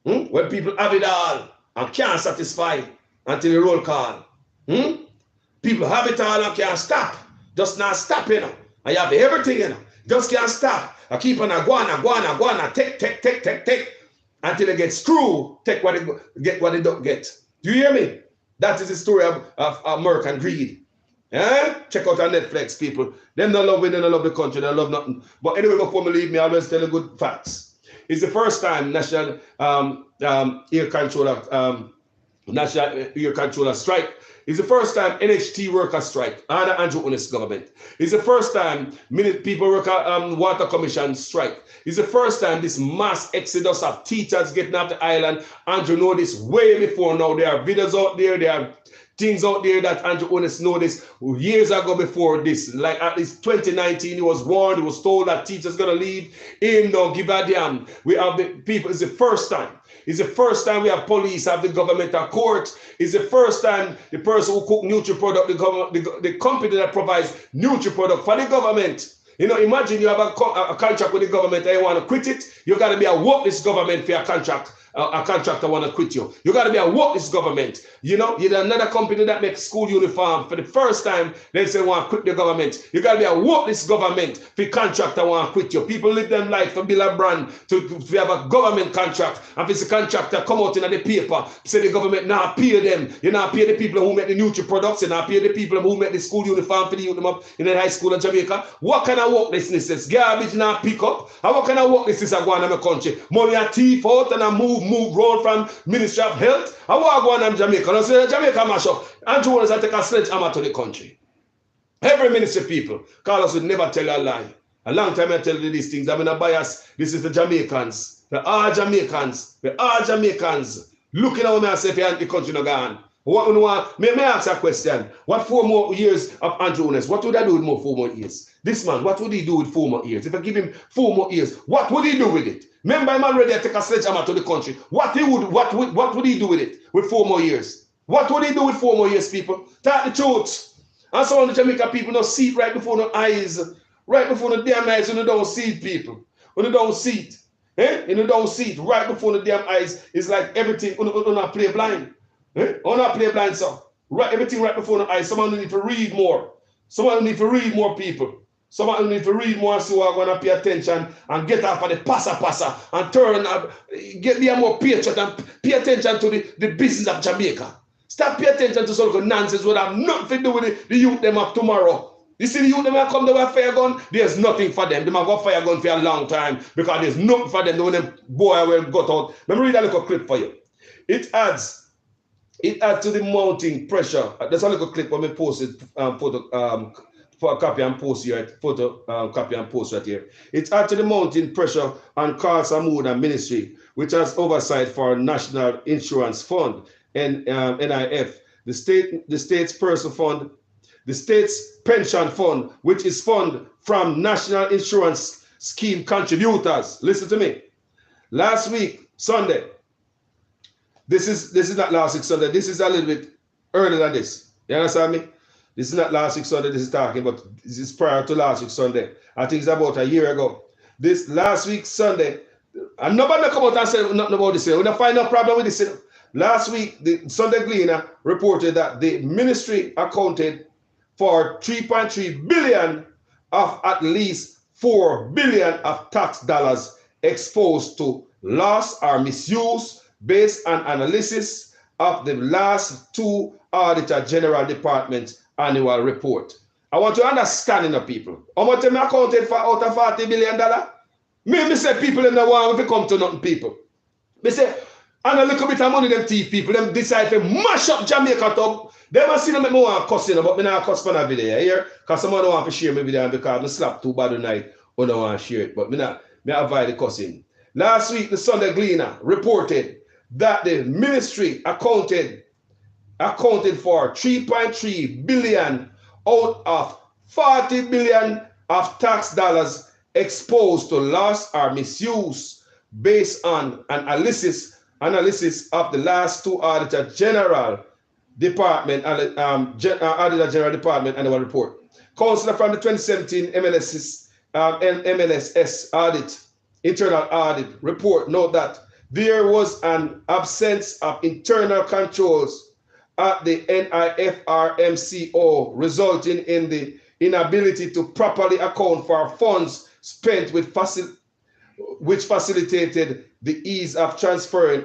S1: When people have it all and can't satisfy until the roll call. People have it all and can't stop. Just not stop, you know. And you have everything, you know. Just can't stop. I keep on a go on, take. Until they get screwed, take what they get, what they don't get. Do you hear me? That is the story of American greed. Check out on Netflix, people. Them don't love it, they don't love the country, they don't love nothing. But anyway, before me leave me, I always tell you good facts. It's the first time National Air Controller strike. It's the first time NHT workers strike under Andrew Holness government. It's the first time people work at Water Commission strike. It's the first time this mass exodus of teachers getting off the island. Andrew know this way before now. There are videos out there. There are things out there that Andrew Holness know this years ago before this. Like at least 2019, he was warned, he was told that teachers gonna leave. Him don't give a damn. We have the people, it's the first time. It's the first time we have police, have the government at court. It's the first time the person who cook Nutri-Product, the company that provides Nutri-Product for the government. You know, imagine you have a contract with the government and you want to quit it. You got to be a work this government for your contract. A contractor want to quit you. You got to be a work this government. You know, you're another company that makes school uniform. For the first time, they say want to quit the government. You got to be a work this government for contractor want to quit you. People live them life to build a brand, to have a government contract. And if it's a contractor come out in the paper, say the government not pay them. You not pay the people who make the Nutri-Products. You not pay the people who make the school uniform for the youth them up in the high school in Jamaica. What kind of work this is? Garbage not pick up. And what kind of work this is going on in the country? Money a thief out and a move road from Ministry of Health. I want to go on in Jamaica. And I say Jamaica mash up. Andrew Holness take a sledgehammer to the country. Every ministry people, Carlos would never tell a lie. A long time I tell you these things. I'm in a bias. This is the Jamaicans. The all Jamaicans. The all Jamaicans. Looking at me and say, if the country not gone. What we want? May I ask a question? What 4 more years of Andrew Holness? What would I do with more 4 more years? This man, what would he do with 4 more years? If I give him 4 more years, what would he do with it? Remember, I'm already take a sledgehammer to the country. What would he do with it with 4 more years? What would he do with 4 more years, people? Tell the truth. And some of the Jamaican people don't see it right before their eyes. Right before the damn eyes, when they don't see it, people. When they don't see it. And you don't see it right before the damn eyes. It's like everything on not play blind. On not play blind, sir. Right, everything right before the eyes. Someone need to read more. Someone need to read more, people. Someone need to read more and see what I'm going to pay attention and get off of the passa and turn up, be a more patriot and pay attention to the business of Jamaica. Stop paying attention to some of the nonsense that have nothing to do with the youth them of tomorrow. You see the youth them that come there with a fire gun, there's nothing for them. They have got fire gun for a long time because there's nothing for them. When them boy will got out. Let me read a little clip for you. It adds to the mounting pressure. There's a little clip when we posted for a copy and post here, copy and post right here. It adds to the mounting pressure on Carl Samoud and Ministry, which has oversight for National Insurance Fund and NIF, the state's personal fund, the state's pension fund, which is funded from National Insurance Scheme contributors. Listen to me. Last week, Sunday. This is not last week Sunday. This is a little bit earlier than this. You understand me? This is not last week Sunday. This is talking about. This is prior to last week Sunday. I think it's about a year ago. This last week Sunday, and nobody come out and say nothing about this. We don't find no problem with this. Last week, the Sunday Gleaner reported that the ministry accounted for 3.3 billion of at least 4 billion of tax dollars exposed to loss or misuse based on analysis of the last 2 Auditor General Department annual report. I want to understand, people. How much them accounted for out of $40 billion? Me say people in the world, if it come to nothing, people. Me say, and a little bit of money, them thief people, them decide to mash up Jamaica top. They must see them make me want to cuss, but me not cuss for a video here. Because someone don't want to share my video because I slap too bad tonight or don't want to share it. But me avoid the cussing. Last week, the Sunday Gleaner reported that the ministry accounted for 3.3 billion out of 40 billion of tax dollars exposed to loss or misuse based on an analysis of the last 2 Auditor General Department Auditor General Department annual report. Counselor from the 2017 MLSS audit, internal audit report note that there was an absence of internal controls at the NIFRMCO, resulting in the inability to properly account for funds spent which facilitated the ease of transferring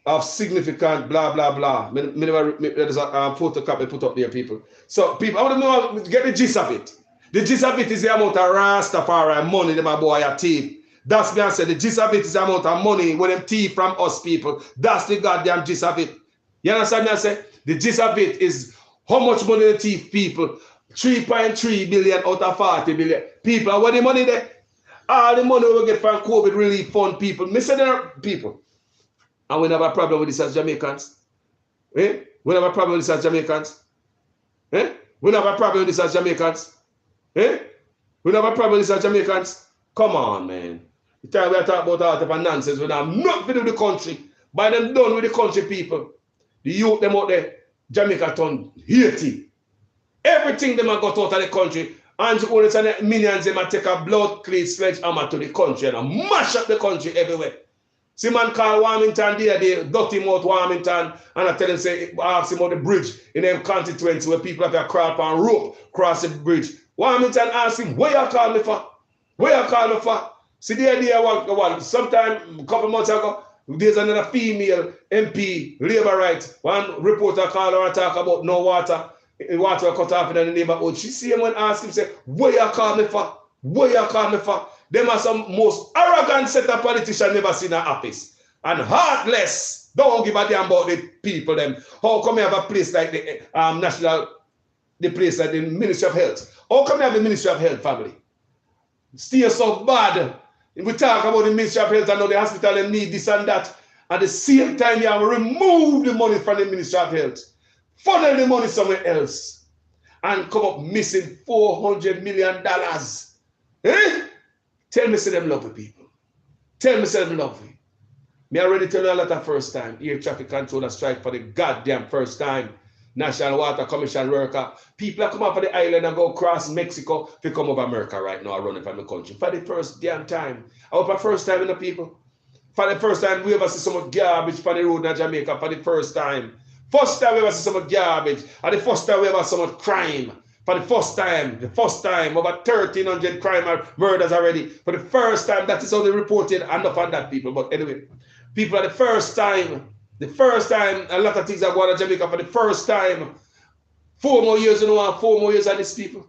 S1: of significant blah blah blah. There's a photocopy put up there, people. So people, I want to know, get the gist of it. The gist of it is the amount of Rastafari money that my boy a thief. That's me I said. The gist of it is the amount of money when them thief from us people. That's the goddamn gist of it. You understand me I say? The gist of it is how much money the thief people. 3.3 billion out of 40 billion. People, what the money there? All the money we get from COVID relief fund, people. Me say there are people. And we have a problem with this as Jamaicans. Eh? We have a problem with this as Jamaicans. Eh? We have a problem with this as Jamaicans. Eh? We have a problem with this as Jamaicans. Come on, man. The time we are talking about all type of nonsense, we have nothing to do with the country. By them done with the country people. The youth them out there, Jamaica turn Haiti. Everything them have got out of the country. Andrew Holness and the minions them take a blood clean sledgehammer to the country and mash up the country everywhere. See man call Warmington the other day, dirty mouth Warmington, and I tell him, say, ask him about the bridge in them constituency where people have to crawl and rope cross the bridge. Warmington asked him, where you call me for? Where you call me for? See the idea one sometime a couple months ago, there's another female MP, labor rights. One reporter called her and talk about no water. Water cut off in the neighborhood. She see him and ask him, say, where you call me for? Where you call me for? Them are some most arrogant set of politicians never seen in office. And heartless. Don't give a damn about the people them. How come you have a place like the place like the Ministry of Health? How come you have the Ministry of Health, family? Still so bad. We talk about the Ministry of Health and now the hospital them need this and that. At the same time, you have to remove the money from the Ministry of Health. Funnel the money somewhere else. And come up missing $400 million. Eh? Tell me, say them love the people. Tell me, say them love me. Me already tell you a lot of first time. Air traffic controller strike for the goddamn first time. National Water Commission worker. People are come up on the island and go across Mexico to come over America right now running from the country. For the first damn time. I hope the first time in the people. For the first time we ever see so much garbage for the road in Jamaica. For the first time. First time we ever see so much garbage. And the first time we ever see so much crime. For the first time, over 1,300 crime and murders already. For the first time, that is only reported, enough on that, people. But anyway, people are the first time, a lot of things are going on in Jamaica for the first time. 4 more years, you know, 4 more years on these people.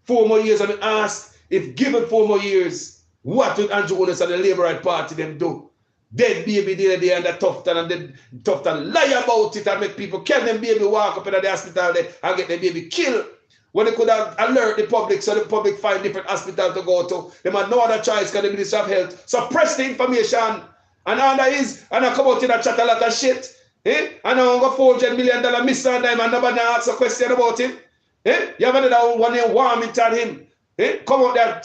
S1: 4 more years, I mean, ask, if given 4 more years, what would Andrew Holness and the Labour Right Party them do? Dead baby there and the Tufton and the Tufton lie about it and make people kill them baby, walk up in the hospital there and get their baby killed. When they could have alert the public so the public find different hospitals to go to. They had no other choice because the Ministry of Health suppress the information. And under is, and I come out in a chat a lot of shit. Eh? And I got $400 million missing on them and nobody asks a question about him. Eh? You have another one named Warmington him. Eh? Come out there,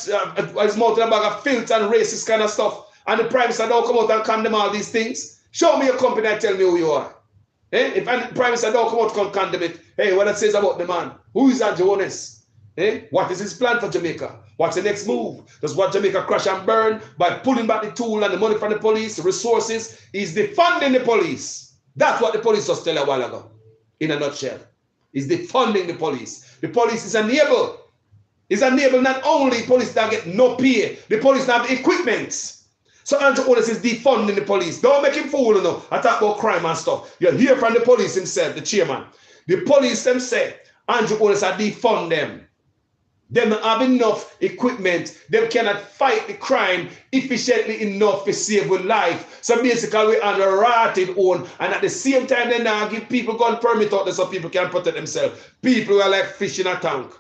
S1: his mouth in a bag of filth and racist kind of stuff. And the Prime Minister don't come out and condemn all these things. Show me your company and tell me who you are. Eh? If the Prime Minister don't come out and condemn it, hey, what it says about the man? Who is Andrew Holness? Eh? What is his plan for Jamaica? What's the next move? Does what Jamaica crash and burn by pulling back the tool and the money from the police, the resources? He's defunding the police. That's what the police just tell a while ago, in a nutshell. He's defunding the police. The police is enabled. It's enabled not only police that get no pay, the police that have equipment. So Andrew Holness is defunding the police. Don't make him fool, you know. I talk about crime and stuff. You hear from the police himself, the chairman. The police themselves, Andrew Holness are defund them. They don't have enough equipment. They cannot fight the crime efficiently enough to save with life. So basically we are the rotted own. And at the same time they now give people gun permit out there so people can protect themselves. People are like fish in a tank.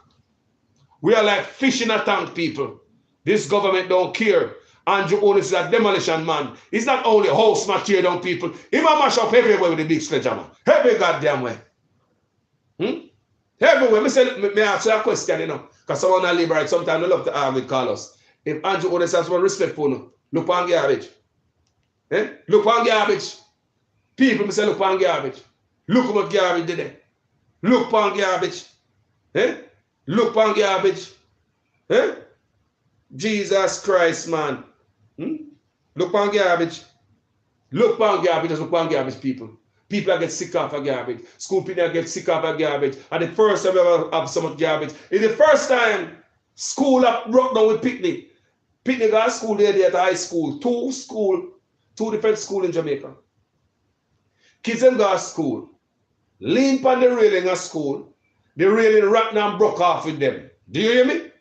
S1: We are like fish in a tank, people. This government don't care. Andrew Holness is a demolition man. He's not only house material down people. He might mash up everywhere with the big sledgehammer. Every goddamn way. Everywhere. Me ask you a question, you know. Because someone on Labour Right, sometimes they love to call us. If Andrew Holness has one respect for you, look on garbage. Eh? Look on garbage. People say look on garbage. Look what garbage did there. Look on garbage. Eh? Look on garbage. Eh? Jesus Christ, man. Look on garbage. Look on garbage. Just look on garbage, people. People get sick off of garbage. School people get sick off of garbage. And the first time we ever have so much garbage. It's the first time school up broke down with picnic. Picnic got school there at high school. Two different schools in Jamaica. Kids them go to school. Lean on the railing of school. The railing rocked and broke off with them. Do you hear me?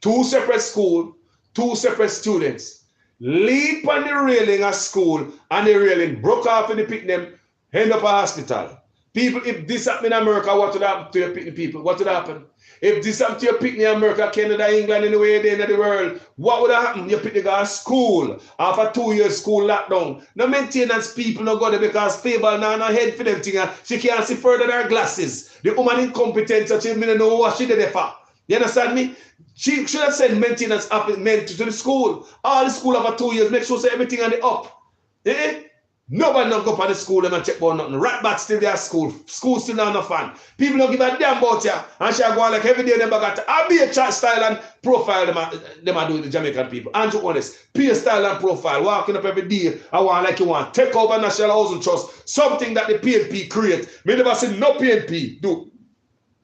S1: 2 separate schools, 2 separate students. Lean on the railing of school and the railing broke off in the picnic. End up a hospital. People, if this happened in America, what would happen to the people? What would happen? If this happened to your picnic in America, Canada, England, anywhere in the world, what would have happened? Your picnic go to school after 2 years school lockdown. No maintenance people no go there because Fable now no head for them thing. She can't see further than her glasses. The woman incompetent, so she don't know what she did there for. You understand me? She should have sent maintenance men to the school. All the school over 2 years, make sure say everything on the up. Eh? Nobody don't go for the school and check about nothing. Rat back still there school. School still not enough fun. People don't give a damn about you. And she go on like every day they got to be a chat style and profile them are doing the Jamaican people. Andrew Honest, peer style and profile. Walking up every day. I want like you want. Take over National Housing Trust. Something that the PNP create. Me never say no PNP. Do.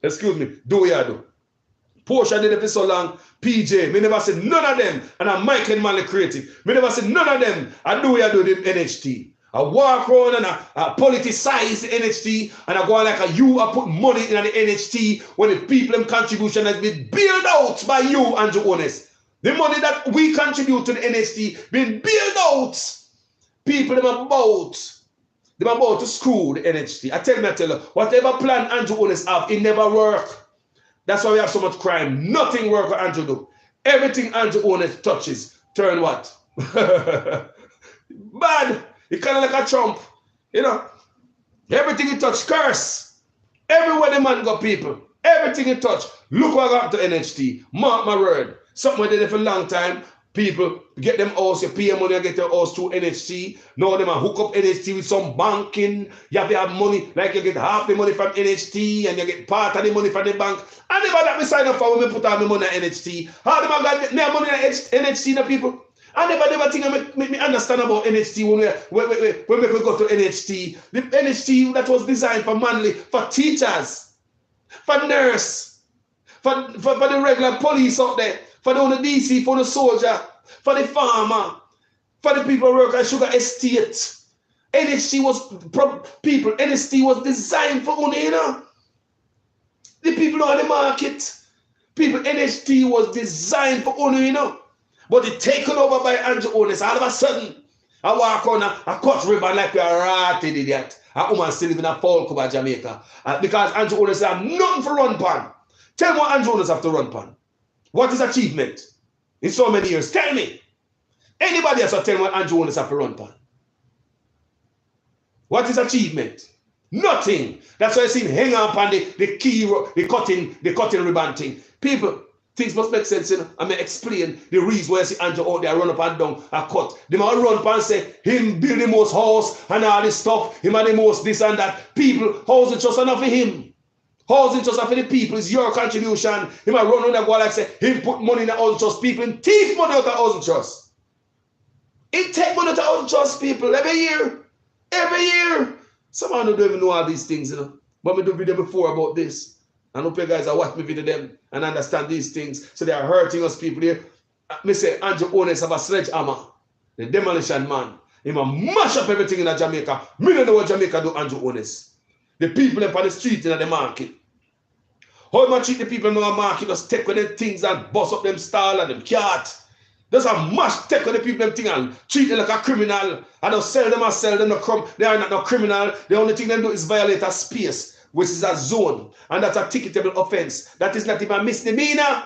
S1: Excuse me. Do what you do. Portia did it for so long. PJ, me never said none of them. And I'm Mike and Manley creative. Me never said none of them. I do what I do the NHT. I walk around and I politicize the NHT and I go on like I put money in the NHT when the people and contribution has been built out by you, Andrew Honest. The money that we contribute to the NHT been built out. People them about to screw the NHT. I tell you, whatever plan Andrew Honest have, it never work. That's why we have so much crime. Nothing work what Andrew do. Everything Andrew Honest touches, turn what? Bad. It's kind of like a Trump, you know. Everything he touch, curse. Everywhere the man got people. Everything he touch. Look what happened to NHT. Mark my word. Something they did for a long time. People get them house, you pay them money, you get their house through NHT. Now them hook up NHT with some banking. You have to have money, like you get half the money from NHT and you get part of the money from the bank. And never that me sign up for when me put on the money at NHT. How them I got me money at NHT, the people? I never think make me understand about NHT when we go to NHT. The NHT that was designed for Manley, for teachers, for nurse, for the regular police out there, for the DC, for the soldier, for the farmer, for the people who work at sugar estate. NHT was designed for only, you know. The people on the market. NHT was designed for only, you know. But it's taken over by Andrew Honest. All of a sudden, I walk on a cut ribbon like a ratted idiot. A woman still living in a folk over Jamaica. Because Andrew Honest have nothing for run pan. Tell me what Andrew Honest have to run pan. What is achievement in so many years? Tell me. Anybody else will tell me what Andrew Honest have to run pan. What is achievement? Nothing. That's why I see him hang up on the cutting ribbon thing. People, things must make sense, you know. I may explain the reason why I see Andrew out there run up and down a cut. They might run up and say, him build the most house and all this stuff, him and the most this and that. People, housing trust enough for him. Housing trust for the people is your contribution. He might run on that wall like say, him put money in the housing trust. People and thief money out of housing trust. He take money out of housing trust, people, every year. Every year. Some of them don't even know all these things, you know. But we do video before about this. I hope you guys are watching me video them and understand these things. So they are hurting us people here. Me say Andrew Honest have a sledgehammer. The demolition man. He might mash up everything in Jamaica. Me don't know what Jamaica do, Andrew Honest. The people up on the street in the market. How much treat the people in the market just take with them things and bust up them stall and them cat. Just a mash take with the people them thing and treat them like a criminal. And don't sell them and sell them. They are not no criminal. The only thing they do is violate a space, which is a zone. And that's a ticketable offense. That is not even a misdemeanor.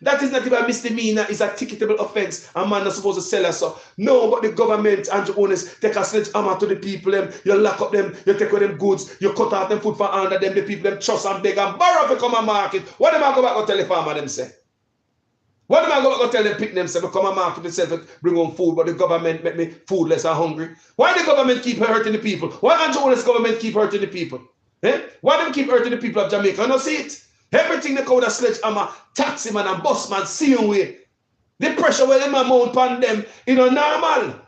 S1: That is not even a misdemeanor. It's a ticketable offense. A man not supposed to sell us. So. No, but the government, Andrew Honest, take a sledgehammer to the people. You lock up them. You take away them goods. You cut out them food for under them. The people them trust and beg and borrow to come and market. What am I go back and tell the farmer them say? What am I going to tell them pick them say, come and market themselves, bring home food, but the government make me foodless and hungry? Why the government keep hurting the people? Why Andrew Honest government keep hurting the people? Eh? Why them keep hurting the people of Jamaica? I don't see it. Everything they call a sledgehammer, taxi man and bus man, same way. The pressure where them amount upon them, you know, normal.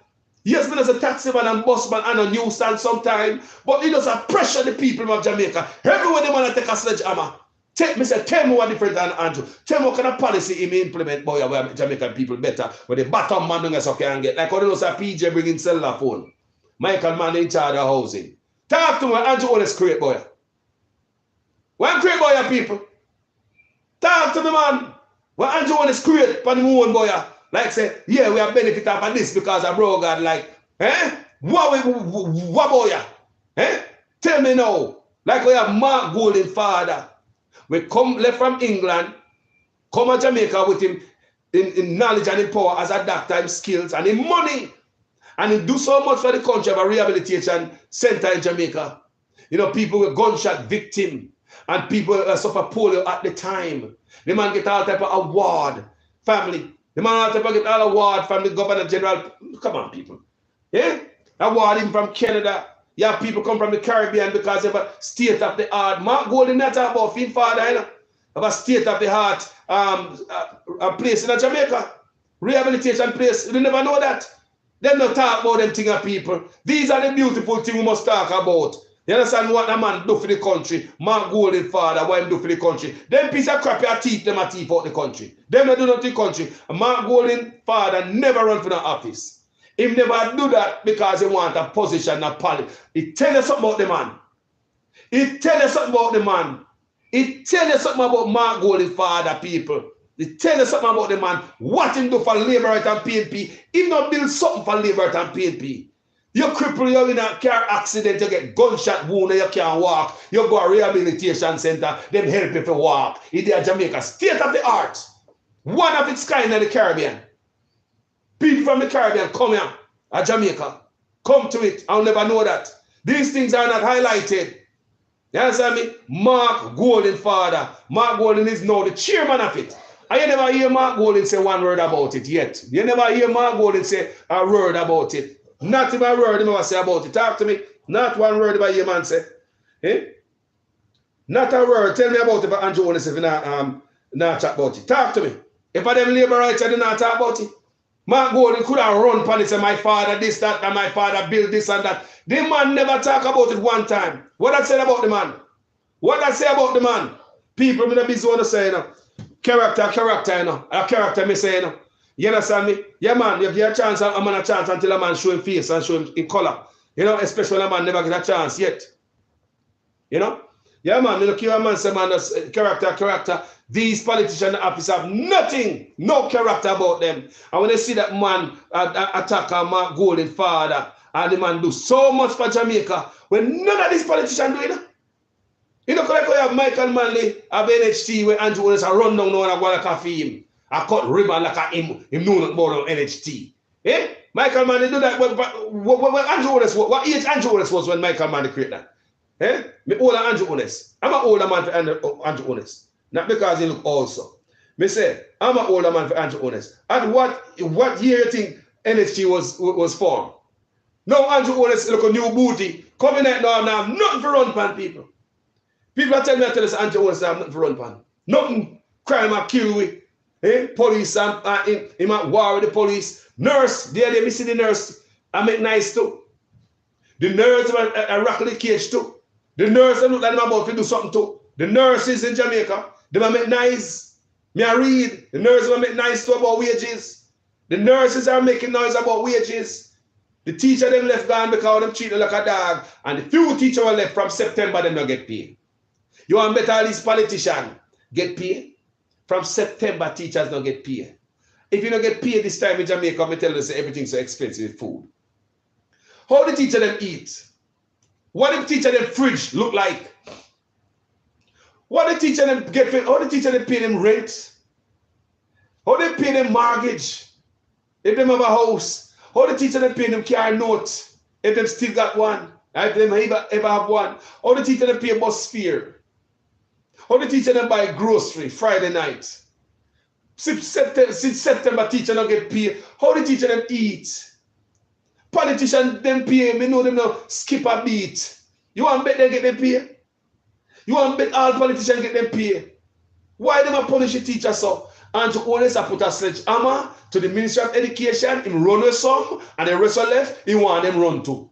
S1: Yes, man, as a taxi man and bus man and a nuisance sometime, but it does a pressure the people of Jamaica. Everywhere they want to take a sledgehammer. Tell me what different than Andrew. Tell me what kind of policy he may implement, boy, where Jamaican people better, where the bottom man don't so can get. Like how they know say PJ bringing cellular phone. Michael man in charge of housing. Talk to me, Andrew Honest create, boy. When create, boy, people? Talk to me, man. When Andrew Honest create for the moon, boy. Like say, yeah, we have benefit of this because I bro God, like, eh? What boy? Eh? Tell me now. Like we have Mark Golden father. We come left from England, come to Jamaica with him in knowledge and in power as a doctor, in skills and in money. And he do so much for the country of a rehabilitation center in Jamaica. You know, people were gunshot victim and people suffer polio at the time. The man get all type of award, family. The man all type of get all award from the Governor General. Come on, people. Yeah? Award him from Canada. Yeah, people come from the Caribbean because they have a state of the art. Mark Golding not talk about him father, you know. Have a state of the art a place in Jamaica. Rehabilitation place. You never know that. They don't talk about them things of people. These are the beautiful things we must talk about. You understand what a man do for the country? Mark Golding father, what him do for the country? Them piece of crap, you teeth them a teeth out the country. Them not do nothing for the country. Mark Golding father never run for the office. He never do that because he want a position, a politics. He tell you something about the man. He tell you something about the man. He tell you something about Mark Golding father, people. He tell you something about the man. What he do for Labour Right and PNP. He not build something for Labour Right and PNP. You cripple, you're in a car accident, you get gunshot wound, you can't walk. You go to a rehabilitation center, them help you to walk. In Jamaica, state of the art. One of its kind in the Caribbean. People from the Caribbean come here at Jamaica. Come to it. I'll never know that. These things are not highlighted. You understand me? Mark Golding father. Mark Golding is now the chairman of it. And you never hear Mark Golding say one word about it yet. You never hear Mark Golding say a word about it. Not even a word he never say about it. Talk to me. Not one word about your man say. Eh? Not a word. Tell me about it for Andrew Holness if you not chat about it. Talk to me. If I them Labour Rights, I do not talk about it. Mark Golding could have run upon it and say, my father this, that, and my father built this and that. The man never talk about it one time. What I said about the man? What I say about the man? People in the business want to say, you know, character, you know. A character me say, you know. You understand me? Yeah, man, you give a chance, I'm on a chance until a man show him face and show him in color. You know, especially when a man never get a chance yet. You know? Yeah, man, you look here, man, say, man, character. These politicians in the office have nothing, no character about them. And when they see that man attack Mark Golding father, and the man do so much for Jamaica, when none of these politicians do it. You know, like we have Michael Manley of NHT where Andrew Holness run down now and I go to cafe him. I cut ribbon like him know not about NHT. Eh? Michael Manley do that when Andrew Holness, what age Andrew Holness was when Michael Manley created that? Eh? Me older Andrew Holness. I'm an older man for Andrew Holness. Not because he look old so. Me say, I'm an older man for Andrew Holness. And what year you think NHT was formed? Now Andrew Holness look a new booty. Coming out now, nothing for run pan people. People are telling me that Andrew Holness have nothing for run pan. Nothing crime or kill with. Eh? Police and him at war with the police. Nurse, they missing the nurse. I make nice too. The nurse are rocking the cage too. The nurse look like them about to do something too. The nurses in Jamaica, they make nice. Me I read. The nurses make nice too about wages. The nurses are making noise about wages. The teacher them left gone because them treat them like a dog. And the few teachers were left from September, them not get paid. You want better all these politicians get paid? From September, teachers don't get paid. If you don't get paid this time in Jamaica, I tell you say everything's so expensive food. How the teacher them eat? What the teacher them fridge look like? What the teacher them get paid? How the teacher them pay them rent? How they pay them mortgage? If them have a house? How the teacher them pay them car note? If them still got one? If them ever have one? How the teacher them pay bus fare? How the teacher them buy grocery Friday night? Since September, teacher don't get paid. How the teacher them eat? Politicians them pay. Me know them now skip a beat. You want bet them get them pay? You want bet all politicians get them pay? Why them a punish the teacher so? And to always put a sledgehammer to the Ministry of Education, him run with some, and the rest of left, he want them run too.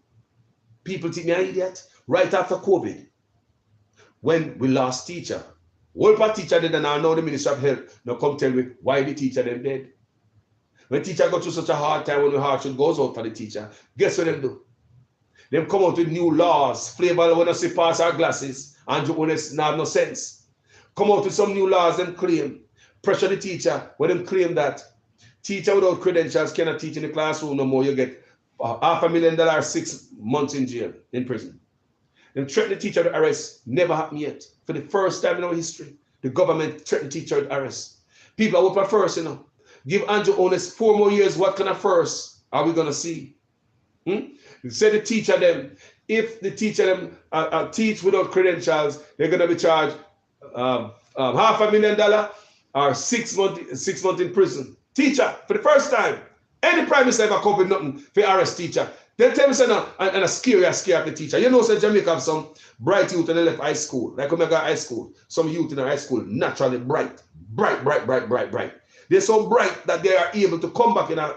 S1: People think me an idiot. Right after COVID, when we lost teacher, whole part teacher dead and I know the Ministry of Health. Now come tell me why the teacher them dead. When teacher go through such a hard time when the heart should goes out for the teacher, guess what them do? Them come out with new laws, flavor when I see pass our glasses, and you honest have no sense. Come out with some new laws, them claim. Pressure the teacher, when them claim that teacher without credentials cannot teach in the classroom no more, you get $500,000 6 months in jail, in prison. Them threaten the teacher to arrest. Never happened yet. For the first time in our history, the government threatened teacher to arrest. People are up first, you know. Give Andrew Holness 4 more years. What kind of first are we gonna see? Say the teacher them, if the teacher them teach without credentials, they're gonna be charged $500,000 or 6 months in prison. Teacher, for the first time, any prime minister ever come with nothing for arrest teacher. They tell me say no, and a scare of the teacher. You know, say Jamaica have some bright youth in the left high school, like Omega High School. Some youth in the high school naturally bright. They're so bright that they are able to come back in a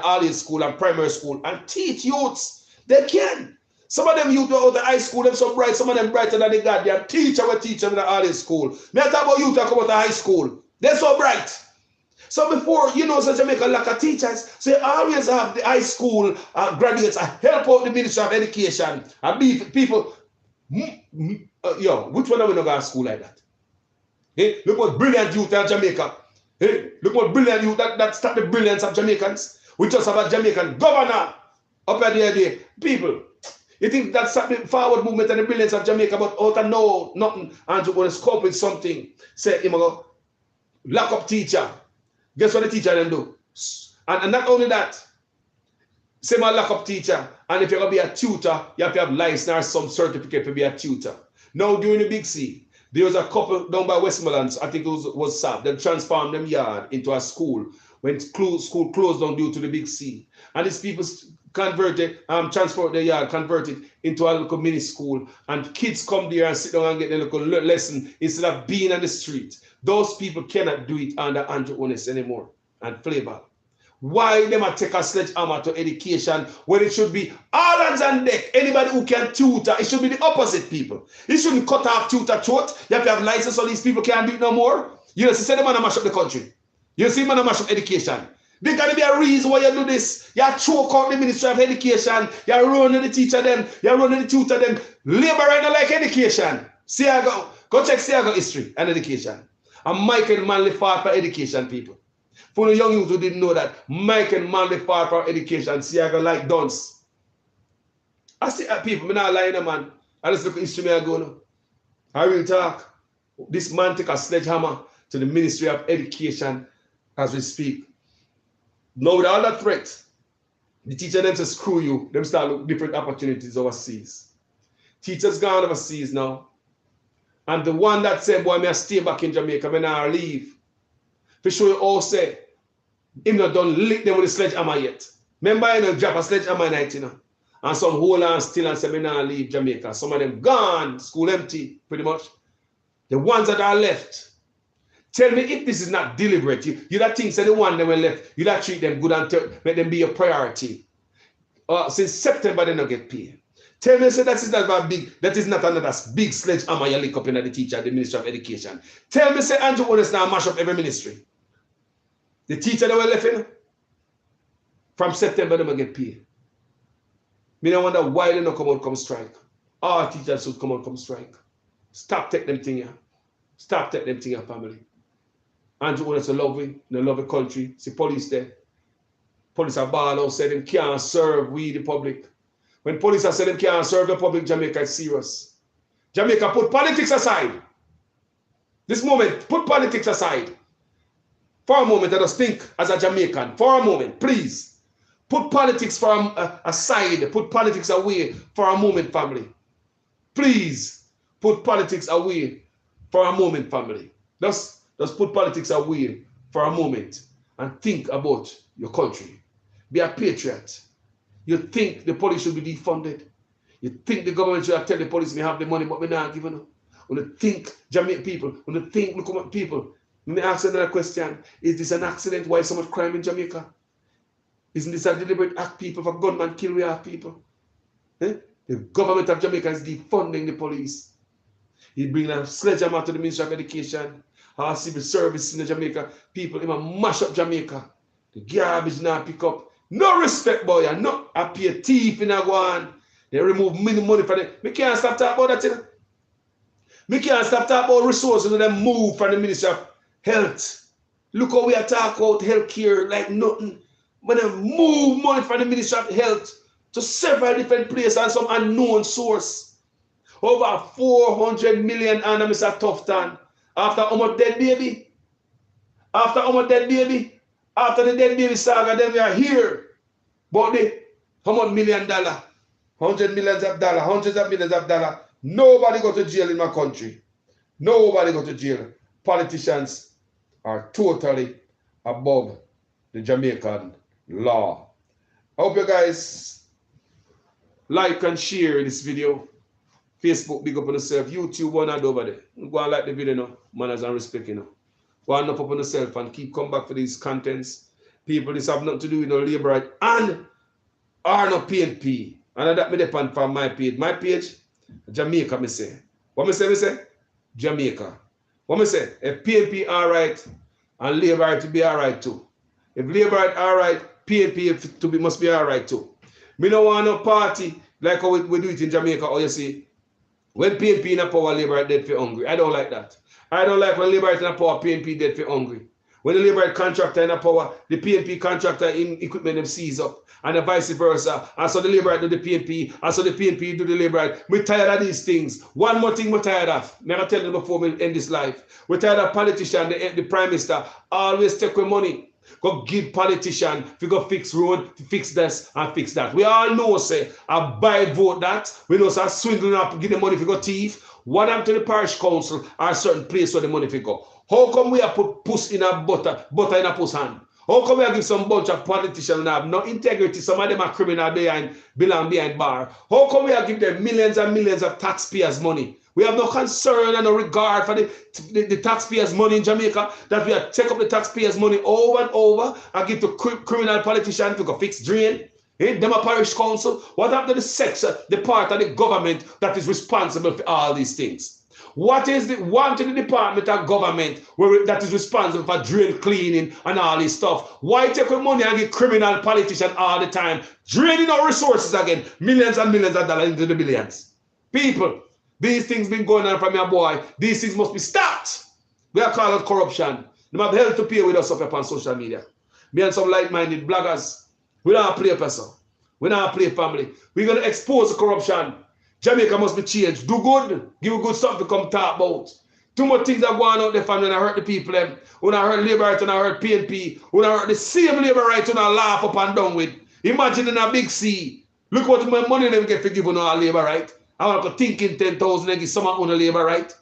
S1: early school and primary school and teach youths. They can. Some of them youth out the high school, they're so bright. Some of them brighter than they got. Their teacher will teach them in the early school. Me I talk about youth that come out of high school. They're so bright. So before, you know, so Jamaica lack of teachers, so you always have the high school graduates help out the Ministry of Education and be people, yo, which one are we not going to school like that? Hey, look what brilliant youth in Jamaica. Hey, look what brilliant youth, that start the brilliance of Jamaicans. We just have a Jamaican governor up at the people. You think that's the forward movement and the brilliance of Jamaica, but out of no, nothing, Andrew want to cope with something. Say, him go, lock up teacher. Guess what the teacher then do? And not only that, say my lock up teacher, and if you're going to be a tutor, you have to have license or some certificate to be a tutor. Now, during the Big C, there was a couple down by Westmoreland, I think it was SAP, they transformed them yard into a school when school closed down due to the Big C. And these people converted, transferred their yard, converted into a little mini school, and kids come there and sit down and get their little lesson instead of being on the street. Those people cannot do it under Andrew Holness anymore and Flavor. Why them a take a sledgehammer to education when it should be all hands on deck? Anybody who can tutor, it should be the opposite people. It shouldn't cut off tutor throat. You have to have license so these people can't do it no more. You know, say the man mash up the country. You see man mash up education. There's got to be a reason why you do this. You choke out the Ministry of Education. You're running the teacher them. You're running the tutor them. Labor right now like education. See I go check Siago history and education. And Michael Manley fought for education, people. For the young youth who didn't know that, Michael Manley fought for education. Siago like dunce. I see people, I'm not lying, man. I just look at history, I go now. I will talk. This man take a sledgehammer to the Ministry of Education as we speak. Now with all that threat, the teacher them to screw you, them start look different opportunities overseas. Teachers gone overseas now. And the one that said, boy, may I stay back in Jamaica, may I leave. For sure you all say, him not done lick them with a sledgehammer yet. Remember, you know, drop a sledgehammer night, you know. And some hold on still and say, may I leave Jamaica. Some of them gone, school empty, pretty much. The ones that are left, tell me if this is not deliberate. You that think, say the one that were left, you that treat them good and make them be a priority. Since September, they don't get paid. Tell me, say that is not another big sledgehammer you lick up in the teacher, the Ministry of Education. Tell me, say Andrew Holness now mash up every ministry. The teacher that were left in, from September, they don't get paid. Me don't wonder why they don't come out, come strike. All teachers should come out, come strike. Stop taking them thing here. Stop taking them thing here, family. Andrew Holness love the country. See police there. Police are ball out, say them can't serve we the public. When police are saying them can't serve the public, Jamaica is serious. Jamaica, put politics aside. This moment, put politics aside. For a moment, let us think as a Jamaican. For a moment, please. Put politics aside. Put politics away for a moment, family. Please, put politics away for a moment, family. Just put politics away for a moment and think about your country. Be a patriot. You think the police should be defunded. You think the government should tell the police they have the money, but we're not giving them. When you think Jamaican people, when you think local people, let me ask another question. Is this an accident? Why so much crime in Jamaica? Isn't this a deliberate act, people, for gunmen kill we have people? Eh? The government of Jamaica is defunding the police. He bring a sledgehammer to the Ministry of Education, our civil service in the Jamaica. People even mash up Jamaica. The garbage now pick up. No respect, boy. And not appear thief in a one. They remove money from them. Me can't stop talking about that. You know? Me can't stop talking about resources and then move from the Ministry of Health. Look how we are talking about healthcare like nothing. When they move money from the Ministry of Health to several different places and some unknown source. Over 400 million and Mr. Tufton. After how much dead baby? After how much dead baby? After the dead baby saga, then we are here. But the how much $1 million? $100 millions, hundreds of millions of dollars. Nobody go to jail in my country. Nobody go to jail. Politicians are totally above the Jamaican law. I hope you guys like and share this video. Facebook, big up on yourself. YouTube, one hand over there. Go and like the video now. Manners and respect, you know. Go and up on yourself and keep come back for these contents. People, this have nothing to do with no labor right and are no PNP. And that me depend from my page. My page, Jamaica, me say. What me say, me say? Jamaica. What me say? If PNP all right, and labor right to be all right too. If labor right all right, PNP to be must be all right too. Me no want no party like how we do it in Jamaica, or you see. When PNP in a power, labor right dead for hungry. I don't like that. I don't like when labor right in a power, PNP dead for hungry. When the labor right contractor in a power, the PNP contractor in equipment them seize up. And the vice versa. And so the labor right do the PNP, and so the PNP do the labor right. We're tired of these things. One more thing we're tired of. Never tell you before we end this life. We're tired of politicians, the prime minister, always take away money. Go give politician, if you go fix road, fix this and fix that. We all know, say, I buy vote that. We know, say, swindling up, give the money if you go thief. What happened to the parish council or a certain place where the money if you go? How come we have put puss in a butter in a puss hand? How come we have give some bunch of politicians that have no integrity? Some of them are criminal belong behind bar. How come we have give them millions and millions of taxpayers' money? We have no concern and no regard for the taxpayers' money in Jamaica, that we have take up the taxpayers' money over and over and give to criminal politicians to go fix drain. Them a parish council. What happened to the section, the part of the government that is responsible for all these things? What is the one to the department of government that is responsible for drain cleaning and all this stuff? Why take away money and give criminal politicians all the time, draining our resources again, millions and millions of dollars into the billions? People, these things been going on from your boy. These things must be stopped. We are called corruption. They have hell to pay with us up on social media. Me and some like-minded bloggers. We don't play person. We don't play family. We're going to expose the corruption. Jamaica must be changed. Do good. Give you good stuff to come talk about. Too much things are going out there, family, and I hurt the people. When I hurt labor right and I hurt PNP. When I hurt the same labor right and I laugh up and down with. Imagine in a big sea. Look what my money them get for giving our labor right. I want to think in 10,000 and give someone on a labor right.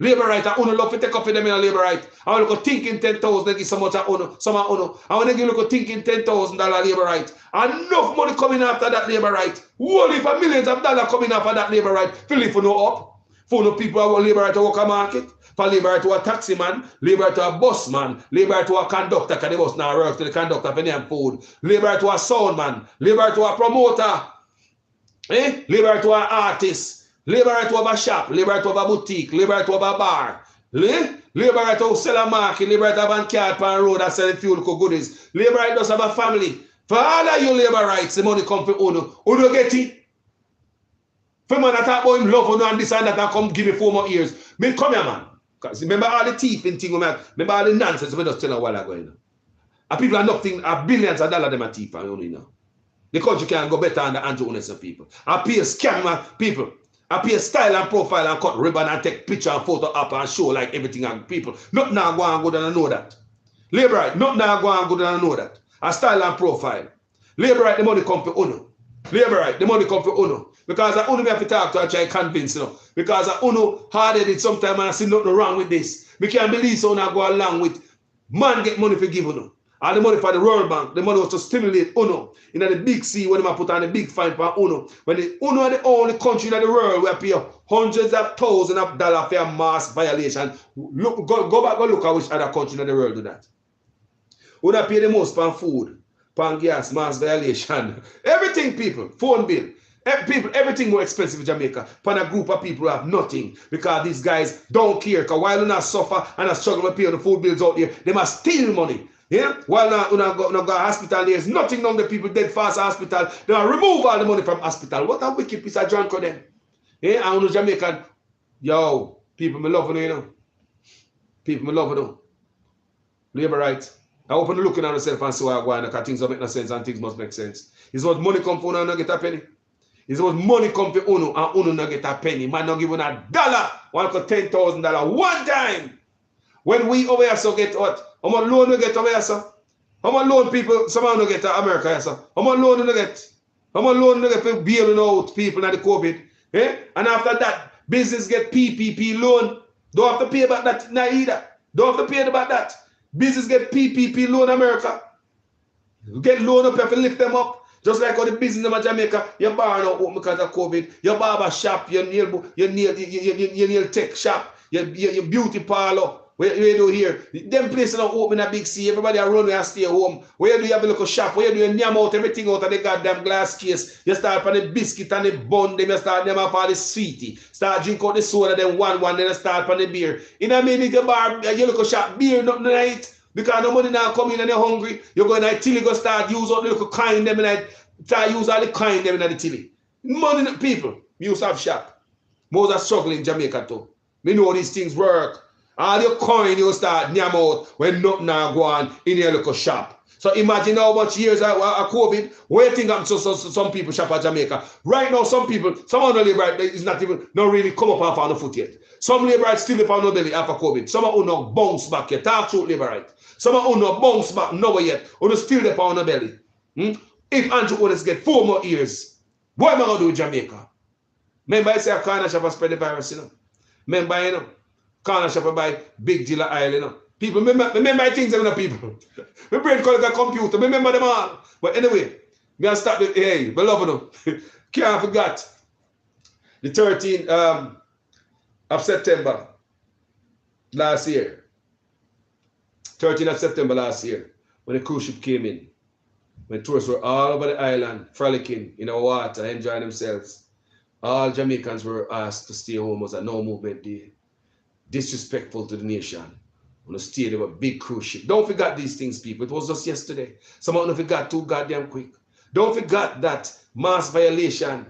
S1: Labor right, I want to love to take up for them in a labor right. I want to think in 10,000 and give someone on. I want to give look think in $10,000 labor right. Enough money coming after that labor right. Only for millions of dollars coming after that labor right. Feel it for no up. For no people who want labor right to work a market. For labor right to a taxi man, labor right to a bus man, labor right to a conductor, because the bus now work to the conductor for them food. Labor right to a sound man, labor right to a promoter. Labor right to an artist. Labor right to have a shop, labor right to have a boutique, labor right to have a bar, labor right to sell a market, labor right to have a car on the road and sell fuel goodies, labor right does have a family. For all of your labor rights, the money come from Uno. Uno get it. For man that talk about him love Uno and this and that and come give me 4 more years. Me come here, man. Because remember all the thieving thing, remember all the nonsense we just tell a while ago, you know. And people are nothing, billions of dollars them are thief, you know. The country can go better under Andrew Unes people. I pay scam people. I pay style and profile and cut ribbon and take picture and photo up and show like everything and people. Nothing now go and good and I know that. Labor right, nothing now go and good and I know that. A style and profile. Labor right, the money come for Uno. Labor right, the money come for Uno. Because I Uno me have to talk to and try to convince, you know. Because I Uno hard-headed sometimes and I see nothing wrong with this. We can't believe so now go along with man get money for give Uno. And the money for the World Bank, the money was to stimulate UNO. In the big sea, when they put on the big fine for UNO. When the UNO are the only country in the world where pay hundreds of thousands of dollars for a mass violation. Look, go back and look at which other country in the world do that. UNO pay the most for food, for gas, mass violation. Everything, people, phone bill. People, everything more expensive in Jamaica. For a group of people who have nothing. Because these guys don't care. Because while they not suffer and not struggle to pay the food bills out there, they must steal money. Yeah, while now go to hospital, there's nothing on the people dead fast hospital. They will remove all the money from hospital. What a wicked piece of junk of them. Yeah, I know Jamaican. Yo, people me love you, you know. People me love you. Labor rights. I open the looking at yourself and see why I go on because things don't make no sense and things must make sense. It's what money come from and not get a penny. It's what money come to Uno and Uno not get a penny. Man not give $1, $10,000 one time. When we over here so get what? How much loan we get over here, sir? How much loan people, someone no get to America, yes, sir? How much loan we get? How much loan we get for bailing out people in the COVID? Eh? And after that, business get PPP loan. Don't have to pay about that either. Don't have to pay about that. Business get PPP loan America. You get loan up, you have to lift them up. Just like all the business in Jamaica, your bar now open because of COVID, your barber shop, your nail tech shop, your beauty parlor. Where you do here? Them places don't open a big sea. Everybody are run and stay home. Where do you have a little shop? Where do you yam out everything out of the goddamn glass case? You start from the biscuit and the bun, then you start them up all the sweetie. Start drink out the soda, then one, then you start from the beer. In a minute, your bar, your little shop, beer, nothing right. Because no money now come in and you're hungry. You're going to till you go start use all the little coin them and start use all the coin them in the tilly. Money people, we used to have shop. Most are struggling in Jamaica too. We know these things work. All your coin you start nyam out when nothing now go on in your local shop. So imagine how much years of COVID, where you think some people shop at Jamaica. Right now, some people, some of the labor is not really come up off on the foot yet. Some labor still up on the belly after COVID. Some are not bounce back yet. Talk truth, labor right. Some are not bounce back nowhere yet. Or still up on the belly. If Andrew Otis get 4 more years, what am I going to do in Jamaica? Remember I say I can't shop and spread the virus, you know. Remember, you know. Corner shop by Big Dealer Island. You know. People remember things, you know, people. My brain call it a computer. Remember them all. But anyway, we gonna start with hey, beloved. Can't forget the 13th of September last year. 13th of September last year, when the cruise ship came in, when tourists were all over the island, frolicking in the water, enjoying themselves. All Jamaicans were asked to stay home. It was a no movement day. Disrespectful to the nation. On the stage of a big cruise ship. Don't forget these things, people. It was just yesterday. Someone don't forget too goddamn quick. Don't forget that mass violation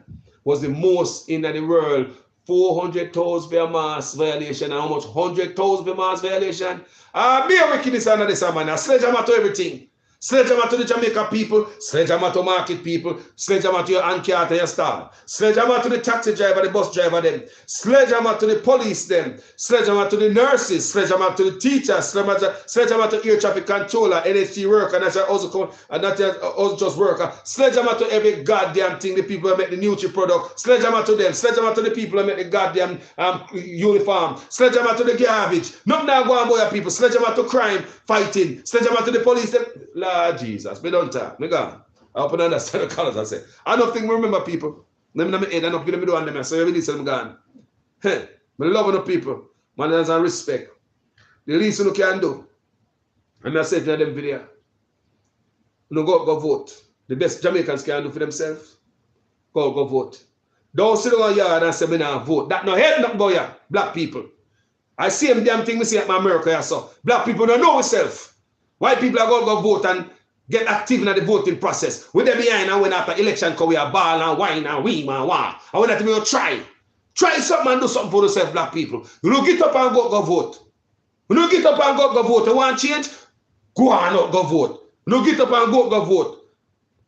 S1: was the most in the world. 400,000 for a mass violation. And how much? 100,000 for mass violation. Be a wickedness under this man. A sledgehammer to everything. Sledgehammer to the Jamaica people, sledgehammer to market people, sledgehammer to your Ankiata, your star, sledgehammer to the taxi driver, the bus driver, them, sledgehammer to the police, them, sledgehammer to the nurses, sledgehammer to the teachers, sledgehammer to air traffic controller, NHT worker, and that's also just worker, sledgehammer to every goddamn thing, the people who make the Nutri product, sledgehammer to them, sledgehammer to the people who make the goddamn uniform, sledgehammer to the garbage, not now go on boy people, sledgehammer to crime, fighting, sledgehammer to the police, them, Lord Jesus, me don't talk. Me gone. I hope you understand the colors I say. I don't think we remember people. Let me head and up with me do on them. So you really say I'm gone. Hey, me love the people. Manners and respect. The least you can do. And I said to them video. You go vote. The best Jamaicans can do for themselves. Go vote. Don't sit down here and say me not vote. That no head not go here. Black people. I see them damn thing we see at my America so. Black people don't know themselves. White people are going to go vote and get active in the voting process. With them behind and when after election come we are ball and wine and weem and wah. And when that we will try. Try something and do something for yourself, black people. You don't get up and go vote. You don't get up and go vote. You want change? Go on out, go vote. You don't get up and go vote.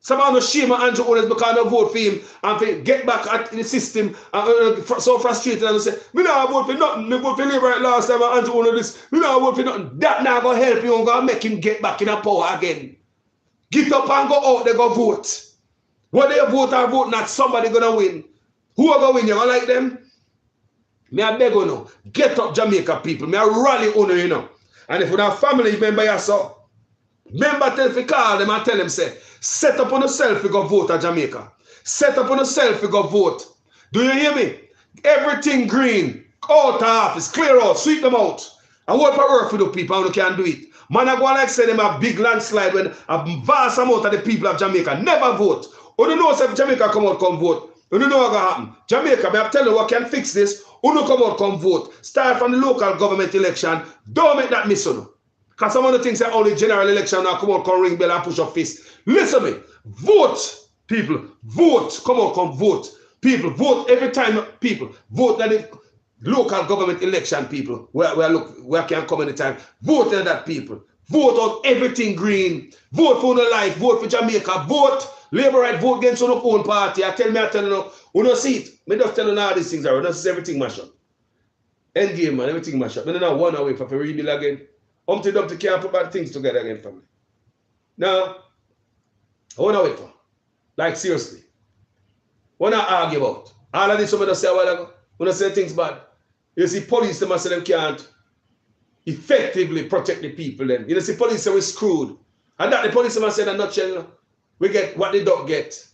S1: Someone no shame on Andrew Otis because no vote for him and for get back at the system so frustrated and say, me not vote for nothing, me vote for Labour right last time and Andrew Otis, me not vote for nothing. That not gonna help you and gonna make him get back in a power again. Get up and go out there, go vote. Whether you vote or vote not, somebody gonna win. Who are gonna win? You gonna like them? Me I beg you know, get up Jamaica people, me I rally on you know. And if you have family member yourself, remember tell if you call them and tell them say, set up on yourself to go vote at Jamaica. Set up on yourself to go vote. Do you hear me? Everything green, out of office, clear out, sweep them out. And what for work for the people who can do it. Man, I go like say them a big landslide when a vast amount of the people of Jamaica never vote. Who don't know if Jamaica come out, come vote. You don't know what's going to happen. Jamaica, I tell you what can fix this. Who don't come out, come vote. Start from the local government election. Don't make that miss. Because some of the things that only general election now come out, come ring bell and push up fist. Listen to me. Vote, people. Vote. Come on, come vote. People, vote every time. People, vote that the local government election, people. Where can come anytime. Vote at that, people. vote out everything green, vote for the life, vote for Jamaica, vote Labour right, vote against your own party. I tell you, we don't see it. I just tell you all these things, I don't see everything mash up. End game, man, everything mash up. I don't know one away for rebuild again. Humpty Dumpty can't put bad things together again for me. Now, I want to wait for. Like, seriously. What I argue about? All of this, somebody say a while ago, when I say things bad. You see, police, them say them can't effectively protect the people. Then. You see, police say we're screwed. And that the police, them say in a nutshell, we get what they don't get.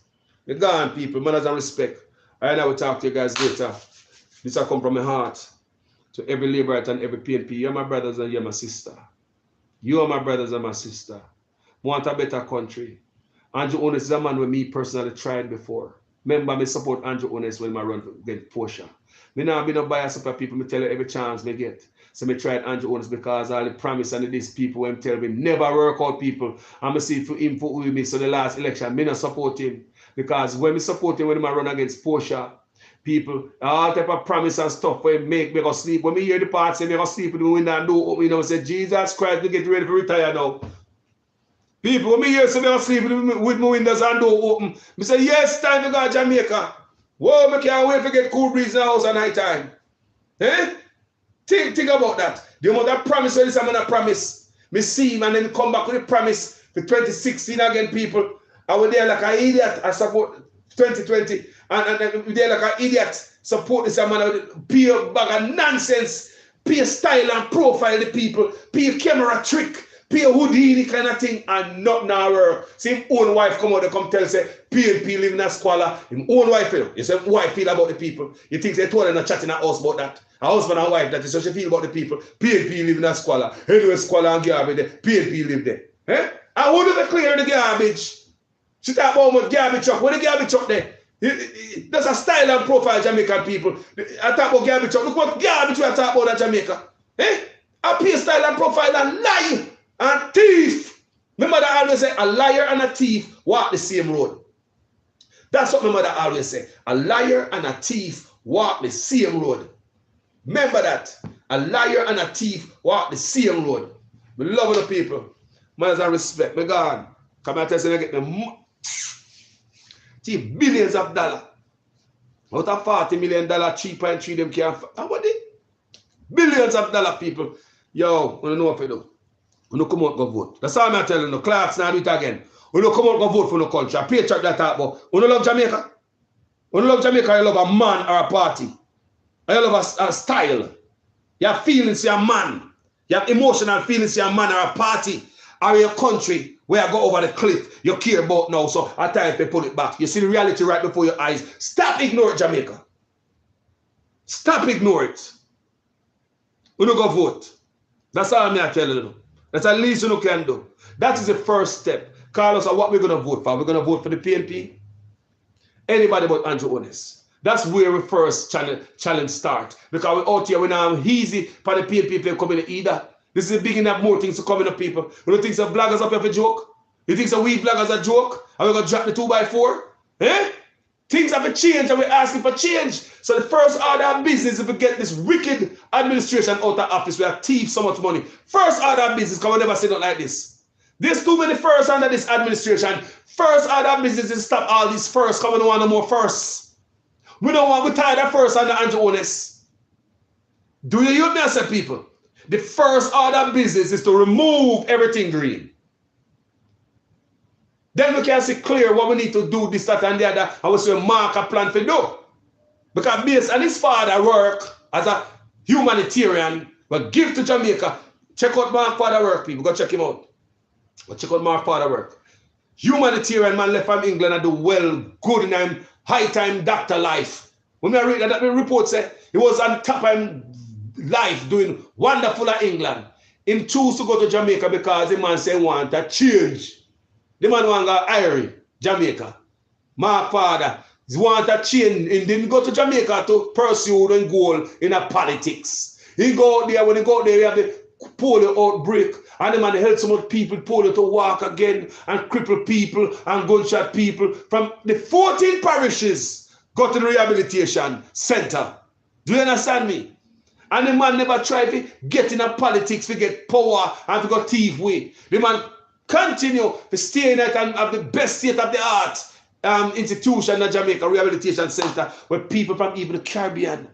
S1: The gone people, manners and respect. I will talk to you guys later. This will come from my heart. To every Labourite and every PNP, you're my brothers and you're my sister. You are my brothers and my sister. Want a better country. Andrew Holness is a man with me personally tried before. Remember, me support Andrew Holness when I run against Portia. Me now be no bias up people, me tell you every chance me get. So me tried Andrew Holness because all the promise and these people when tell me never work out people. And me see for him for with me. So the last election, me not support him. Because when me support him when I run against Portia, people, all type of promise and stuff when make me go sleep. When me hear the part say me go sleep with the window and door open, you know, say Jesus Christ, we get ready to retire now. People, when me hear say me go sleep with my windows and door open, me say yes, time to go to Jamaica. Whoa, me can't wait to get cool breeze in the house at night time. Eh? Think about that. The amount of promise when this I'm gonna promise. Me see him and then come back with the promise for 2016 again, people. I was there like an idiot. I support 2020. And we there like an idiot. Support this man, pay a bag of nonsense, pay a style and profile the people, pay a camera trick, pay a Houdini kind of thing, and not now work. See his own wife come out and come tell say PNP live in a squalor. His own wife feel. You say wife feel about the people. You think they told her not chatting at us about that. A husband and wife that is how she feel about the people. PNP live in a squalor. Anyway, squalor and garbage there. PNP live there. Eh? And who do they clear the garbage? She talk about how much garbage truck. Where the garbage truck there? That's a style and profile Jamaican people. I talk about garbage truck. Look what garbage we are talking about in Jamaica. Eh? I pay style and profile and lie and thief. My mother always say a liar and a thief walk the same road. That's what my mother always say. A liar and a thief walk the same road. Remember that. A liar and a thief walk the same road. We love the people. Manners and respect. My God. Come and tell you, I get me billions of dollars. Out of $40 million cheaper and treat them can't. How about it? Billions of dollars, people. Yo, we don't know what to do. We don't come out go vote. That's all I'm telling you. Clarks now do it again. We don't come out go vote for no country. A patriot that talk about. We don't love Jamaica. We don't love Jamaica. You love a man or a party. You love a style. You have feelings, you're a man. You have emotional feelings, you're a man or a party. Or your country where I go over the cliff, you care about now, so at times they pull it back. You see the reality right before your eyes. Stop ignoring Jamaica. Stop ignoring it. We don't go vote. That's all I'm telling you. That's at least you can do. That is the first step. Carlos, what we're going to vote for? We're going to vote for the PNP? Anybody but Andrew Holness. That's where we first challenge start. Because we're out here, we're not easy for the PNP people coming in either. This is a big enough more things to come in up, people. You don't think some bloggers up here for joke? You think some weed bloggers are joke? And we're going to drop the 2x4? Eh? Things have to change and we're asking for change. So the first order of business is to get this wicked administration out of office. We have thieved so much money. First order of business, because we never said it like this. There's too many firsts under this administration. First order of business is stop all these firsts, because we don't want no more firsts. We're tired of first under Andrew Holness. Do you hear me, I said, people? The first order of business is to remove everything green. Then we can see clear what we need to do, this, that, and the other, and we see mark a plan for do. Because based on his father work as a humanitarian, but give to Jamaica. Check out Mark father work, people. Go check him out. Go check out Mark father work. Humanitarian man left from England and do well, good in him, high time doctor life. When I read that report say he was on top of life doing wonderful at England. Him choose to go to Jamaica because the man say want a change. The man want to hire Jamaica. My father want a change. He didn't go to Jamaica to pursue the goal in a politics. He go there, when he go there, he have the polio outbreak. And the man help so much people, polio to walk again and cripple people and gunshot people. From the 14 parishes go to the rehabilitation center. Do you understand me? And the man never tried to get in a politics to get power and to go thief way. The man continue to stay in it and have the best state of the art institution in Jamaica, rehabilitation center, where people from even the Caribbean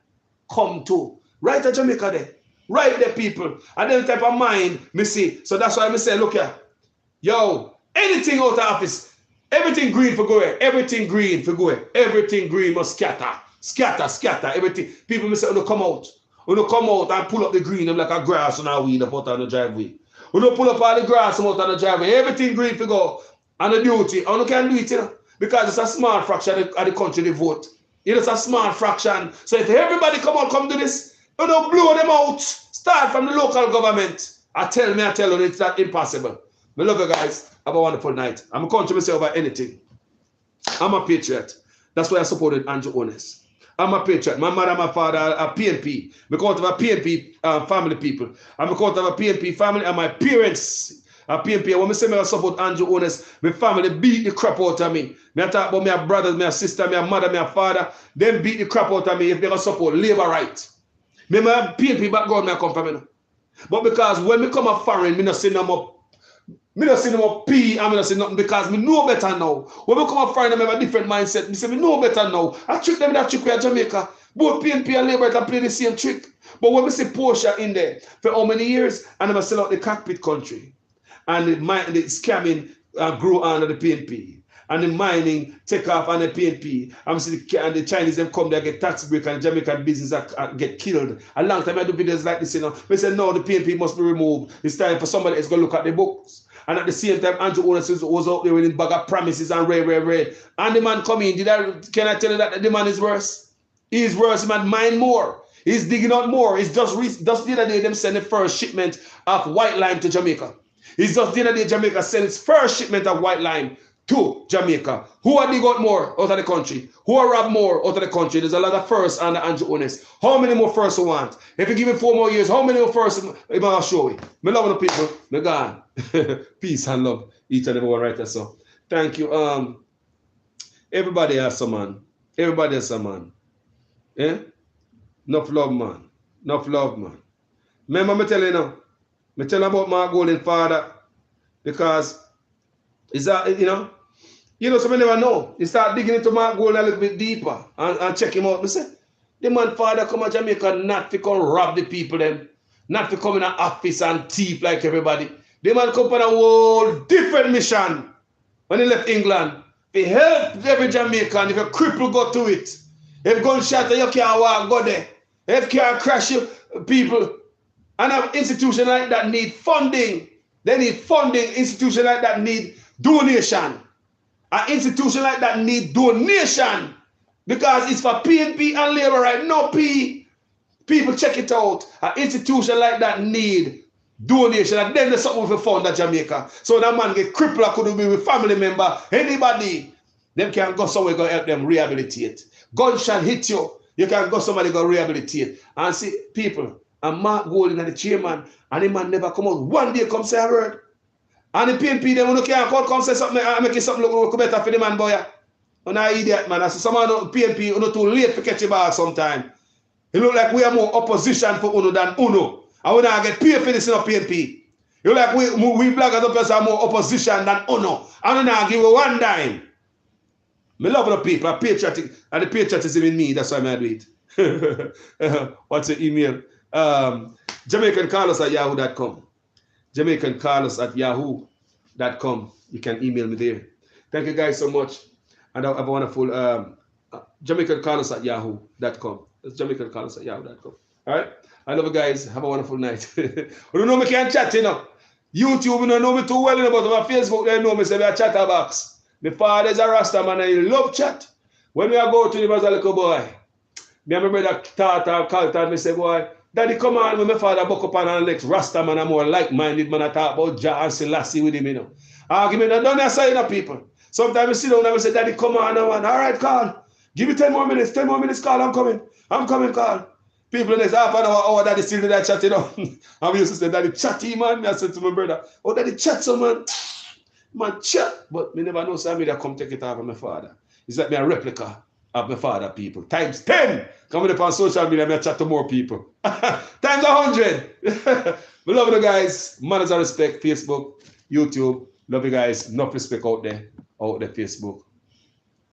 S1: come to. Right at Jamaica there. Right there, people. And then the type of mind, me see. So that's why I say, look here. Yo, anything out of office, everything green for go away. Everything green for go away. Everything green must scatter. Scatter, scatter, everything. People may say, oh, come out. Oh, come out and pull up the green like a grass on our weed up out on the driveway. Oh, pull up all the grass out on the driveway. Everything green for go. And the duty. Oh, can do it, you know. Because it's a small fraction of the country they vote. It's a small fraction. So if everybody come do this, you know, blow them out. Start from the local government. I tell you, it's not impossible. I love you guys. Have a wonderful night. I'm a country myself about anything. I'm a patriot. That's why I supported Andrew Holness. I'm a patriot. My mother and my father are PNP. Because of a PNP family people. I'm because of a PNP family and my parents are PNP. When I say I support Andrew Holness, my family beat the crap out of me. I talk about my brothers, my sister, my mother, my father. Them beat the crap out of me if they don't support labor rights. My PNP background I come from. But because when we come a foreign, I don't see no more. I don't see no more P, I don't see nothing because I know better now. When we come a foreign, I have a different mindset. I say, I know better now. I trick them that trick with Jamaica. Both PNP and Labour can play the same trick. But when we see Porsche in there for how many years, and I sell out the cockpit country. And the scamming grew under the PNP. And the mining take off on the PNP. And the Chinese them come there get tax break and Jamaican business get killed. A long time I do videos like this, you know. We say no, the PNP must be removed. It's time for somebody else to go look at the books. And at the same time, Andrew Holness was out there with his bag of promises and ray. And the man come in. Can I tell you that the man is worse? He is worse. He man mine more. He's digging out more. It's just the other day them send the first shipment of white lime to Jamaica. It's just the other day Jamaica sent its first shipment of white lime to Jamaica. Who are they got more out of the country? Who are robbed more out of the country? There's a lot of firsts under Andrew Holness. How many more firsts you want? If you give me 4 more years, how many more firsts am I show you? Me love the people. Me gone. Peace and love. Each and every one right there. So thank you. Everybody has some man. Everybody has some man. Yeah? Enough love, man. Enough love, man. Remember me tell you now. Me tell you about my golden father. Because is that, you know, so we never know. You start digging into Mark Gold a little bit deeper and check him out. I say, the man father come to Jamaica not to come rob the people them, not to come in an office and thief like everybody. The man come on a whole different mission when he left England. He helped every Jamaican. If a cripple go to it, if gunshot you can't walk, go there. If car crash you, people. And an institution like that need funding. They need funding. Institution like that need donation. An institution like that need donation because it's for PNP and Labour, right? No P. People check it out. An institution like that need donation, and then there's something for fund at Jamaica. So that man get crippled, could be with family member, anybody. Them can go somewhere go help them rehabilitate. Gunshot hit you, you can go somebody go rehabilitate. And see people, and Mark Golding and the chairman, and the man never come out. One day come say a word. And the PNP, them when you can't come say something and make it something look better for the man, boy. You're not an idiot, man. I say someone PNP, you're not too late to catch a ball sometime. It look like we are more opposition for UNO than UNO. And we not get paid for this in a PNP. You like we bloggers up as are more opposition than UNO. And we not give you one dime. I love the people, I'm patriotic, and the patriotism in me, that's why I do it. What's your email? JamaicanCarlos@yahoo.com. JamaicanCarlos@yahoo.com. You can email me there. Thank you guys so much. And I have a wonderful JamaicanCarlos@yahoo.com. That's JamaicanCarlos@yahoo.com. All right? I love you guys. Have a wonderful night. You don't know me can't chat, you know. YouTube, you don't know me too well, you know, but on Facebook, they know me say I'm a chatterbox. My father's a Rasta man and he love chat. When we are go to him as a little boy, me and my brother Tata Carlton, me say, boy, Daddy, come on, when my father buck up on the next Rasta man, I'm more like-minded man, I talk about Jah and Selassie with him, you know. Argument, I don't say enough people. Sometimes I sit down and I say, Daddy, come on, man. All right, Carl. Give me 10 more minutes, Carl, I'm coming, Carl. People in this half an hour, oh, Daddy still do that chat, you know. I used to say, Daddy, chatty, man. I said to my brother, oh, Daddy, chat, so, man. Man, chat. But me never know, so I made come take it off of my father. It's like me a replica. of my father people. Times 10. Coming up on social media, I chat to more people. Times 100. We love you guys. Manners and respect. Facebook, YouTube. Love you guys. Enough respect out there. Facebook.